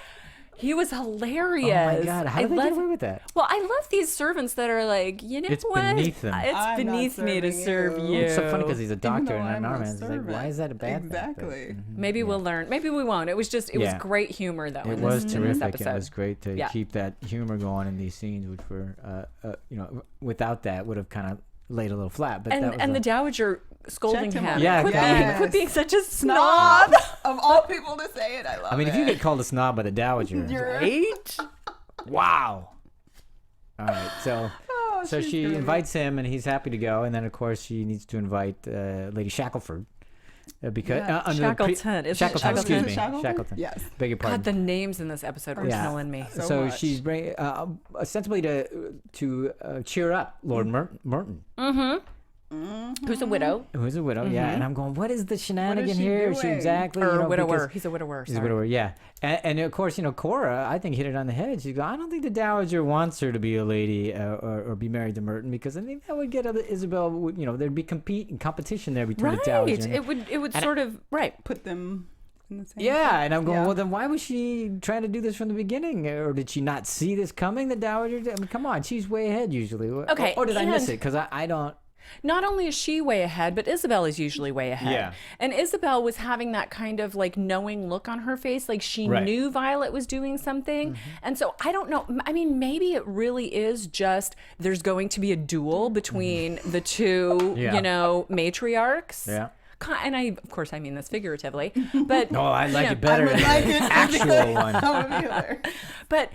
[SPEAKER 3] He was hilarious.
[SPEAKER 2] Oh my God! How did they get away with that?
[SPEAKER 3] Well, I love these servants that are like, you know
[SPEAKER 2] It's
[SPEAKER 3] what?
[SPEAKER 2] beneath them.
[SPEAKER 3] It's
[SPEAKER 4] I'm not
[SPEAKER 3] beneath me to
[SPEAKER 4] serving
[SPEAKER 3] serve
[SPEAKER 4] you.
[SPEAKER 3] you.
[SPEAKER 2] It's so funny because he's a
[SPEAKER 4] Even
[SPEAKER 2] doctor
[SPEAKER 4] though
[SPEAKER 2] and
[SPEAKER 4] I'm
[SPEAKER 2] an
[SPEAKER 4] a
[SPEAKER 2] army. It's like, why
[SPEAKER 4] servant.
[SPEAKER 2] is that a bad thing?
[SPEAKER 4] Exactly.
[SPEAKER 3] Maybe we'll learn. Maybe we won't. It was just, it was
[SPEAKER 2] Yeah.
[SPEAKER 3] great humor though.
[SPEAKER 2] It
[SPEAKER 3] in
[SPEAKER 2] was
[SPEAKER 3] this, in
[SPEAKER 2] terrific.
[SPEAKER 3] this
[SPEAKER 2] It
[SPEAKER 3] episode.
[SPEAKER 2] was great to
[SPEAKER 3] Yeah.
[SPEAKER 2] keep that humor going in these scenes, which were, without that, would have kind of laid a little flat. But that was
[SPEAKER 3] And the Dowager scolding
[SPEAKER 4] Checked him
[SPEAKER 3] him.
[SPEAKER 4] on
[SPEAKER 2] Yeah,
[SPEAKER 3] quit,
[SPEAKER 2] yes.
[SPEAKER 3] quit being such a
[SPEAKER 4] Snob.
[SPEAKER 3] snob.
[SPEAKER 4] Of all people to say it, I love it.
[SPEAKER 2] I mean, if you get called a snob by the Dowager, it's
[SPEAKER 4] You're-
[SPEAKER 2] right? Wow. All right, so
[SPEAKER 4] Oh,
[SPEAKER 2] so
[SPEAKER 4] she's
[SPEAKER 2] she
[SPEAKER 4] great.
[SPEAKER 2] invites him, and he's happy to go. And then, of course, she needs to invite Lady Shackelford because
[SPEAKER 4] Yeah.
[SPEAKER 2] under the
[SPEAKER 3] Shackleton. Isn't it
[SPEAKER 2] Shackleton. Excuse me,
[SPEAKER 4] Shackleton?
[SPEAKER 2] Shackleton.
[SPEAKER 4] Yes.
[SPEAKER 2] Beg your pardon.
[SPEAKER 3] God, the names in this episode were
[SPEAKER 2] Yeah.
[SPEAKER 3] killing me.
[SPEAKER 4] So much.
[SPEAKER 2] she's bringing ostensibly to cheer up Lord Merton,
[SPEAKER 3] Who's a widow?
[SPEAKER 2] who's a widow. Yeah, and I'm going, what is the shenanigan
[SPEAKER 4] she
[SPEAKER 2] here?
[SPEAKER 4] doing?
[SPEAKER 2] Exactly?
[SPEAKER 3] Or
[SPEAKER 2] you know,
[SPEAKER 3] widower.
[SPEAKER 2] because-
[SPEAKER 3] He's a widower.
[SPEAKER 2] He's a
[SPEAKER 3] Sorry.
[SPEAKER 2] widower, yeah. And of course, Cora, I think hit it on the head. She's going, I don't think the Dowager wants her to be a lady or be married to Merton, because I think that would get Isabel, there'd be competition there between the Dowager.
[SPEAKER 3] Right.
[SPEAKER 2] and-
[SPEAKER 3] It would
[SPEAKER 2] and
[SPEAKER 3] sort of right.
[SPEAKER 4] Put them in the same.
[SPEAKER 2] Yeah, and I'm going,
[SPEAKER 4] Yeah.
[SPEAKER 2] well, then why was she trying to do this from the beginning? Or did she not see this coming, the Dowager? I mean, come on, she's way ahead usually.
[SPEAKER 3] Okay,
[SPEAKER 2] Or did I miss
[SPEAKER 3] and-
[SPEAKER 2] it? Because I don't.
[SPEAKER 3] Not only is she way ahead, but Isabel is usually way ahead.
[SPEAKER 2] Yeah.
[SPEAKER 3] And Isabel was having that kind of like knowing look on her face, like she
[SPEAKER 2] Right.
[SPEAKER 3] knew Violet was doing something. And so I don't know. I mean, maybe it really is just there's going to be a duel between the two,
[SPEAKER 2] Yeah.
[SPEAKER 3] matriarchs.
[SPEAKER 2] Yeah.
[SPEAKER 3] And of course, I mean this figuratively, but
[SPEAKER 2] No, I like it
[SPEAKER 4] I
[SPEAKER 2] better
[SPEAKER 4] would
[SPEAKER 2] than
[SPEAKER 4] like
[SPEAKER 2] the
[SPEAKER 4] it.
[SPEAKER 2] actual one.
[SPEAKER 4] That would be hilarious.
[SPEAKER 3] But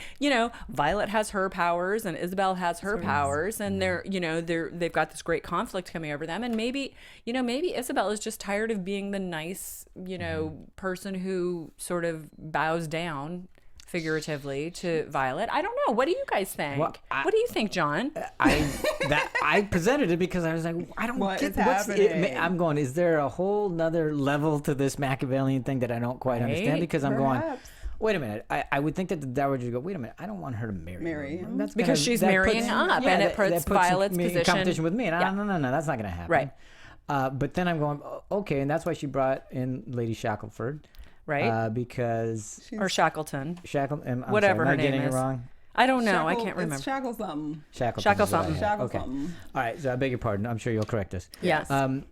[SPEAKER 3] Violet has her powers and Isabel has her powers, and they've got this great conflict coming over them. And maybe Isabel is just tired of being the nice, person who sort of bows down figuratively to Violet. I don't know. What do you guys think?
[SPEAKER 2] Well,
[SPEAKER 3] What do you think, John?
[SPEAKER 2] I presented it because I was like, I don't
[SPEAKER 4] What
[SPEAKER 2] get
[SPEAKER 4] is happening?
[SPEAKER 2] I'm going, is there a whole nother level to this Machiavellian thing that I don't quite understand?
[SPEAKER 3] Right?
[SPEAKER 2] Because I'm going,
[SPEAKER 4] Perhaps.
[SPEAKER 2] wait a minute. I would think that the Dowager would go, wait a minute, I don't want her to marry
[SPEAKER 4] him.
[SPEAKER 2] That's
[SPEAKER 3] Because she's marrying up, and it puts Violet's
[SPEAKER 2] me in
[SPEAKER 3] position-
[SPEAKER 2] competition with me. And
[SPEAKER 3] Yeah.
[SPEAKER 2] no, that's not going to happen.
[SPEAKER 3] Right.
[SPEAKER 2] But then I'm going, okay, and that's why she brought in Lady Shackelford.
[SPEAKER 3] Right?
[SPEAKER 2] Because
[SPEAKER 3] Or Shackleton.
[SPEAKER 2] I'm
[SPEAKER 3] Whatever
[SPEAKER 2] sorry, am
[SPEAKER 3] her
[SPEAKER 2] I getting
[SPEAKER 3] name
[SPEAKER 2] it
[SPEAKER 3] is.
[SPEAKER 2] wrong?
[SPEAKER 3] I don't know. I
[SPEAKER 4] Shackle-
[SPEAKER 3] can't remember.
[SPEAKER 4] It's shackle something.
[SPEAKER 2] Shackleton.
[SPEAKER 3] Shackle
[SPEAKER 2] is what I
[SPEAKER 3] something.
[SPEAKER 2] had.
[SPEAKER 4] Shackle
[SPEAKER 2] Okay.
[SPEAKER 4] something.
[SPEAKER 2] All right, so I beg your pardon. I'm sure you'll correct us.
[SPEAKER 3] Yes.
[SPEAKER 2] Um,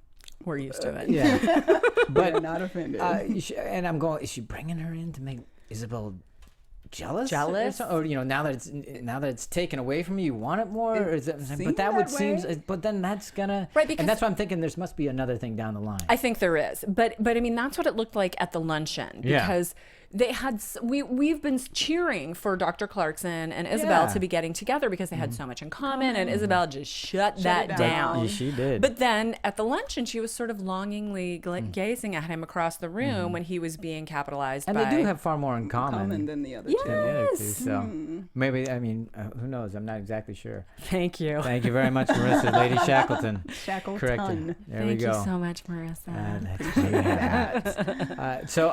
[SPEAKER 3] We're used to it.
[SPEAKER 2] yeah.
[SPEAKER 4] But
[SPEAKER 2] But
[SPEAKER 4] not offended.
[SPEAKER 2] and I'm going, is she bringing her in to make Isabel jealous?
[SPEAKER 3] Jealous?
[SPEAKER 2] Or now that it's taken away from you want it more? Or is it, but
[SPEAKER 4] seemed
[SPEAKER 2] that would
[SPEAKER 4] that
[SPEAKER 2] seem.
[SPEAKER 4] way.
[SPEAKER 2] But then that's gonna.
[SPEAKER 3] Right, because-
[SPEAKER 2] and that's why I'm thinking there must be another thing down the line.
[SPEAKER 3] I think there is, but I mean that's what it looked like at the luncheon
[SPEAKER 2] Yeah.
[SPEAKER 3] because they had we've been cheering for Dr. Clarkson and Isabel
[SPEAKER 2] Yeah.
[SPEAKER 3] to be getting together because they had so much in common, and Isabel just shut that
[SPEAKER 4] it
[SPEAKER 3] down.
[SPEAKER 2] Yeah, she did.
[SPEAKER 3] But then at the luncheon, she was sort of longingly gazing at him across the room when he was being capitalized
[SPEAKER 2] and
[SPEAKER 3] by.
[SPEAKER 2] they do have far more in common.
[SPEAKER 4] Common than the other
[SPEAKER 3] Yeah.
[SPEAKER 4] two.
[SPEAKER 2] than the other two,
[SPEAKER 3] Yes.
[SPEAKER 2] so maybe who knows? I'm not exactly sure.
[SPEAKER 3] Thank you.
[SPEAKER 2] Thank you very much, Marissa, Lady Shackleton.
[SPEAKER 4] Shackleton.
[SPEAKER 2] Corrected. There we
[SPEAKER 3] Thank
[SPEAKER 2] go.
[SPEAKER 3] you so much, Marissa.
[SPEAKER 2] So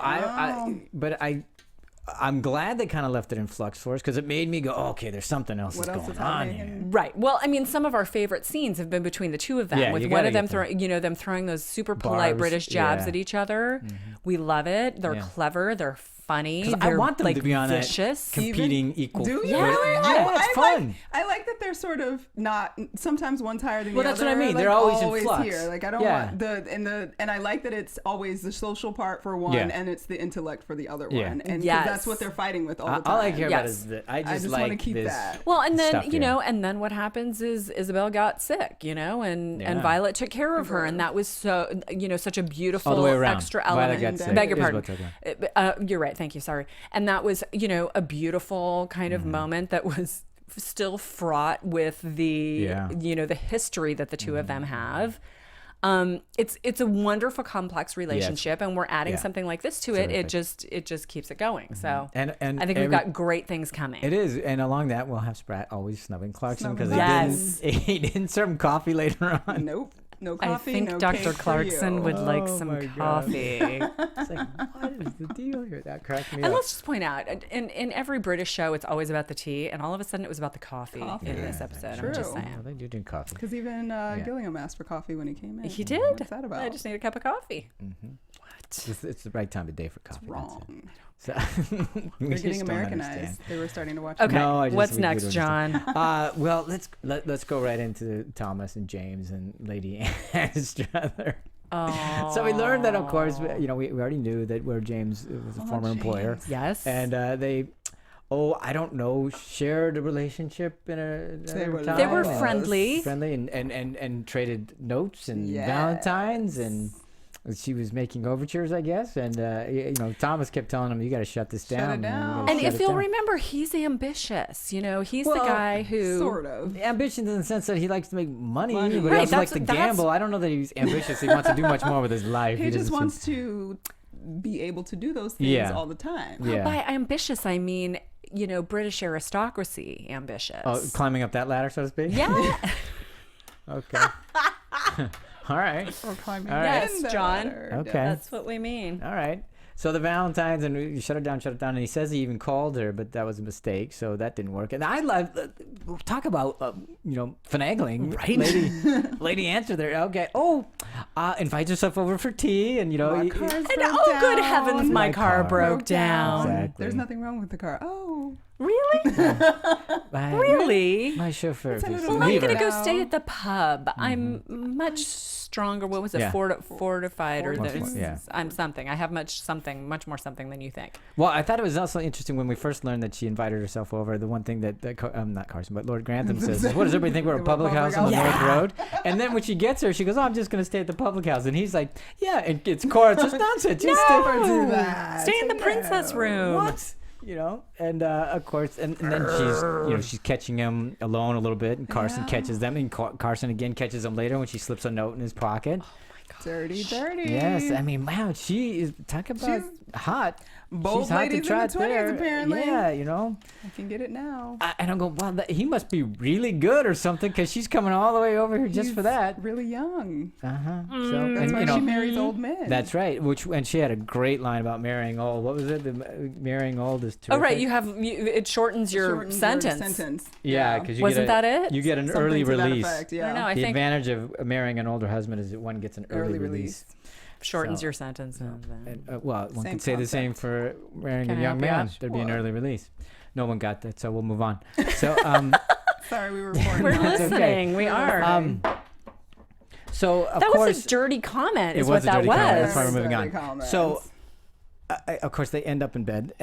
[SPEAKER 2] I'm glad they kind of left it in flux for us because it made me go, oh, okay, there's something else
[SPEAKER 4] What
[SPEAKER 2] that's
[SPEAKER 4] else
[SPEAKER 2] going
[SPEAKER 4] is
[SPEAKER 2] on
[SPEAKER 4] happening?
[SPEAKER 2] here.
[SPEAKER 3] Right. Well, I mean, some of our favorite scenes have been between the two of them,
[SPEAKER 2] Yeah,
[SPEAKER 3] with
[SPEAKER 2] you
[SPEAKER 3] one
[SPEAKER 2] gotta
[SPEAKER 3] of them
[SPEAKER 2] get them.
[SPEAKER 3] them throwing those super polite
[SPEAKER 2] Barbs,
[SPEAKER 3] British jabs
[SPEAKER 2] yeah.
[SPEAKER 3] at each other. We love it. They're
[SPEAKER 2] Yeah.
[SPEAKER 3] clever. They're funny.
[SPEAKER 2] 'Cause I
[SPEAKER 3] They're
[SPEAKER 2] want them
[SPEAKER 3] like
[SPEAKER 2] to be on
[SPEAKER 3] vicious.
[SPEAKER 2] that competing equal.
[SPEAKER 4] Do you
[SPEAKER 2] Yeah,
[SPEAKER 4] really?
[SPEAKER 2] yeah, it's fun.
[SPEAKER 4] I like that they're sort of not. Sometimes one's higher than
[SPEAKER 2] Well,
[SPEAKER 4] the
[SPEAKER 2] that's
[SPEAKER 4] other.
[SPEAKER 2] what I mean.
[SPEAKER 4] Like,
[SPEAKER 2] They're always in flux.
[SPEAKER 4] here. Like I don't
[SPEAKER 2] Yeah.
[SPEAKER 4] want and I like that it's always the social part for one,
[SPEAKER 2] Yeah.
[SPEAKER 4] and it's the intellect for the other
[SPEAKER 2] Yeah.
[SPEAKER 4] one, and 'cause
[SPEAKER 3] Yes.
[SPEAKER 4] that's what they're fighting with all the time.
[SPEAKER 2] All I care about
[SPEAKER 3] Yes.
[SPEAKER 2] is that I
[SPEAKER 4] just
[SPEAKER 2] like
[SPEAKER 4] wanna keep
[SPEAKER 2] this.
[SPEAKER 4] that.
[SPEAKER 3] Well, and then
[SPEAKER 2] stuff here.
[SPEAKER 3] and then what happens is Isabel got sick, and
[SPEAKER 2] Yeah.
[SPEAKER 3] Violet took care of her, and that was so such a beautiful
[SPEAKER 2] All the way around.
[SPEAKER 3] extra
[SPEAKER 2] Violet
[SPEAKER 3] element.
[SPEAKER 2] got sick.
[SPEAKER 3] Beg your
[SPEAKER 2] Isabel
[SPEAKER 3] pardon.
[SPEAKER 2] took her.
[SPEAKER 3] You're right. Thank you. Sorry. And that was a beautiful kind
[SPEAKER 2] Mm-hmm.
[SPEAKER 3] of moment that was still fraught with the
[SPEAKER 2] Yeah.
[SPEAKER 3] the history that the two of them have. It's a wonderful, complex relationship, and we're adding something like this to it.
[SPEAKER 2] Terrific.
[SPEAKER 3] It just keeps it going. So
[SPEAKER 2] And
[SPEAKER 3] I think we've got great things coming.
[SPEAKER 2] It is, and along that we'll have Spratt always snubbing Clarkson because
[SPEAKER 3] Yes.
[SPEAKER 2] he didn't serve him coffee later on.
[SPEAKER 4] Nope. No
[SPEAKER 3] I
[SPEAKER 4] coffee,
[SPEAKER 3] think
[SPEAKER 4] no
[SPEAKER 3] Dr.
[SPEAKER 4] cake for
[SPEAKER 3] Clarkson
[SPEAKER 4] you.
[SPEAKER 3] would like
[SPEAKER 2] Oh
[SPEAKER 3] some
[SPEAKER 2] my God.
[SPEAKER 3] coffee.
[SPEAKER 2] It's like, what is the deal here? That cracked me
[SPEAKER 3] And
[SPEAKER 2] up.
[SPEAKER 3] let's just point out, in every British show, it's always about the tea, and all of a sudden it was about the coffee in this episode. I'm just
[SPEAKER 4] True.
[SPEAKER 3] saying.
[SPEAKER 2] They do drink coffee.
[SPEAKER 4] Because even Gilliam asked for coffee when he came in.
[SPEAKER 3] He did.
[SPEAKER 4] What's that about?
[SPEAKER 3] I just need a cup of coffee.
[SPEAKER 2] It's the right time of day for coffee.
[SPEAKER 4] Wrong.
[SPEAKER 2] So,
[SPEAKER 4] They're getting Americanized. They were starting to watch.
[SPEAKER 3] Okay,
[SPEAKER 2] No, I just-
[SPEAKER 3] what's
[SPEAKER 2] we
[SPEAKER 3] next,
[SPEAKER 2] don't
[SPEAKER 3] John?
[SPEAKER 2] Well, let's go right into Thomas and James and Lady Anstruther.
[SPEAKER 3] Oh.
[SPEAKER 2] So we learned that, of course, we already knew that where James was a former employer.
[SPEAKER 3] Yes.
[SPEAKER 2] And they, I don't know, shared a relationship in a
[SPEAKER 4] They were
[SPEAKER 3] They were
[SPEAKER 4] Yes.
[SPEAKER 3] friendly.
[SPEAKER 2] and traded notes and
[SPEAKER 4] Yes.
[SPEAKER 2] Valentines, and she was making overtures, I guess. And Thomas kept telling him, "You got to shut this down."
[SPEAKER 4] it down.
[SPEAKER 3] And if you'll
[SPEAKER 2] remember.
[SPEAKER 3] remember, he's ambitious. He's the
[SPEAKER 2] Well,
[SPEAKER 3] guy who
[SPEAKER 4] Sort of.
[SPEAKER 2] Ambition in the sense that he likes to make money, but he
[SPEAKER 3] Right,
[SPEAKER 2] also likes to
[SPEAKER 3] that's-
[SPEAKER 2] gamble. I don't know that he's ambitious. He wants to do much more with his life.
[SPEAKER 4] He just
[SPEAKER 2] doesn't
[SPEAKER 4] wants to be able to do those things
[SPEAKER 2] Yeah.
[SPEAKER 4] all the time.
[SPEAKER 2] Yeah.
[SPEAKER 3] By ambitious, I mean, British aristocracy ambitious.
[SPEAKER 2] Oh, climbing up that ladder, so to speak?
[SPEAKER 3] Yeah.
[SPEAKER 2] Okay. All right.
[SPEAKER 4] Or climbing
[SPEAKER 2] All right.
[SPEAKER 3] Yes,
[SPEAKER 4] in the
[SPEAKER 3] John.
[SPEAKER 4] ladder.
[SPEAKER 2] Okay.
[SPEAKER 3] That's what we mean.
[SPEAKER 2] All right. So the Valentines, and we shut it down. And he says he even called her, but that was a mistake. So that didn't work. And I love, talk about, finagling.
[SPEAKER 3] Right.
[SPEAKER 2] Lady answer there. Okay. Invite yourself over for tea. And,
[SPEAKER 4] My car's
[SPEAKER 3] And
[SPEAKER 4] broke
[SPEAKER 3] oh, good
[SPEAKER 4] down.
[SPEAKER 3] heavens, my car broke down.
[SPEAKER 2] Exactly.
[SPEAKER 4] There's nothing wrong with the car. Oh,
[SPEAKER 3] Really?
[SPEAKER 2] Bye.
[SPEAKER 3] Really?
[SPEAKER 2] My chauffeur.
[SPEAKER 4] It's a
[SPEAKER 2] just
[SPEAKER 4] little
[SPEAKER 3] Well, I'm
[SPEAKER 2] leave
[SPEAKER 3] going to
[SPEAKER 2] her.
[SPEAKER 3] go stay at the pub. I'm much stronger. What was it?
[SPEAKER 2] Yeah.
[SPEAKER 3] Fortified or
[SPEAKER 2] Much more,
[SPEAKER 3] there's,
[SPEAKER 2] yeah.
[SPEAKER 3] I'm something. I have much more something than you think.
[SPEAKER 2] Well, I thought it was also interesting when we first learned that she invited herself over. The one thing that not Carson, but Lord Grantham says, is, "What does everybody think? We're a public house on the North Road." And then when she gets there, she goes, "Oh, I'm just going to stay at the public house." And he's like, "Yeah," and it's Cora. It's just nonsense. Just
[SPEAKER 4] never do that.
[SPEAKER 3] Stay in the princess room.
[SPEAKER 2] What? And of course, and then she's catching him alone a little bit, and Carson catches them, and Carson again catches him later when she slips a note in his pocket.
[SPEAKER 4] dirty.
[SPEAKER 2] Yes, I mean, wow, she is talk about hot.
[SPEAKER 4] Bold
[SPEAKER 2] She's hot
[SPEAKER 4] ladies
[SPEAKER 2] to trot
[SPEAKER 4] in the 20s,
[SPEAKER 2] there.
[SPEAKER 4] apparently.
[SPEAKER 2] Yeah,
[SPEAKER 4] I can get it now.
[SPEAKER 2] and I'm going, wow, he must be really good or something, because she's coming all the way over here just
[SPEAKER 4] He's
[SPEAKER 2] for that.
[SPEAKER 4] Really young.
[SPEAKER 2] So,
[SPEAKER 4] That's
[SPEAKER 2] and
[SPEAKER 4] why she marries old men.
[SPEAKER 2] that's right. And she had a great line about marrying old. What was it? Marrying old is terrific.
[SPEAKER 3] Oh, right. It shortens your
[SPEAKER 4] Shortens
[SPEAKER 3] sentence.
[SPEAKER 2] Yeah, because you
[SPEAKER 3] Wasn't
[SPEAKER 2] get
[SPEAKER 3] that it?
[SPEAKER 2] You get an
[SPEAKER 4] Something
[SPEAKER 2] early
[SPEAKER 4] to that
[SPEAKER 2] release.
[SPEAKER 4] effect,
[SPEAKER 3] I don't know.
[SPEAKER 4] yeah.
[SPEAKER 3] I
[SPEAKER 2] The
[SPEAKER 3] think
[SPEAKER 2] advantage of marrying an older husband is that one gets an early release.
[SPEAKER 3] shortens
[SPEAKER 2] So-
[SPEAKER 3] your sentence.
[SPEAKER 2] And, one
[SPEAKER 4] Same
[SPEAKER 2] could say the same
[SPEAKER 4] concept.
[SPEAKER 2] for marrying
[SPEAKER 3] Can
[SPEAKER 2] a
[SPEAKER 3] I
[SPEAKER 2] young
[SPEAKER 3] help you
[SPEAKER 2] man.
[SPEAKER 3] out?
[SPEAKER 2] There'd be an
[SPEAKER 4] Sure.
[SPEAKER 2] early release. No one got that, so we'll move on. So,
[SPEAKER 4] Sorry, we were recording.
[SPEAKER 3] We're
[SPEAKER 2] That's okay.
[SPEAKER 3] listening. We are.
[SPEAKER 2] so of
[SPEAKER 3] that
[SPEAKER 2] course,
[SPEAKER 3] was a dirty comment.
[SPEAKER 2] it
[SPEAKER 3] Is
[SPEAKER 2] was
[SPEAKER 3] what
[SPEAKER 2] a
[SPEAKER 3] that
[SPEAKER 2] dirty
[SPEAKER 3] was.
[SPEAKER 2] comment. That's why we're
[SPEAKER 4] Very
[SPEAKER 2] moving on.
[SPEAKER 4] comments.
[SPEAKER 2] So, of course, they end up in bed,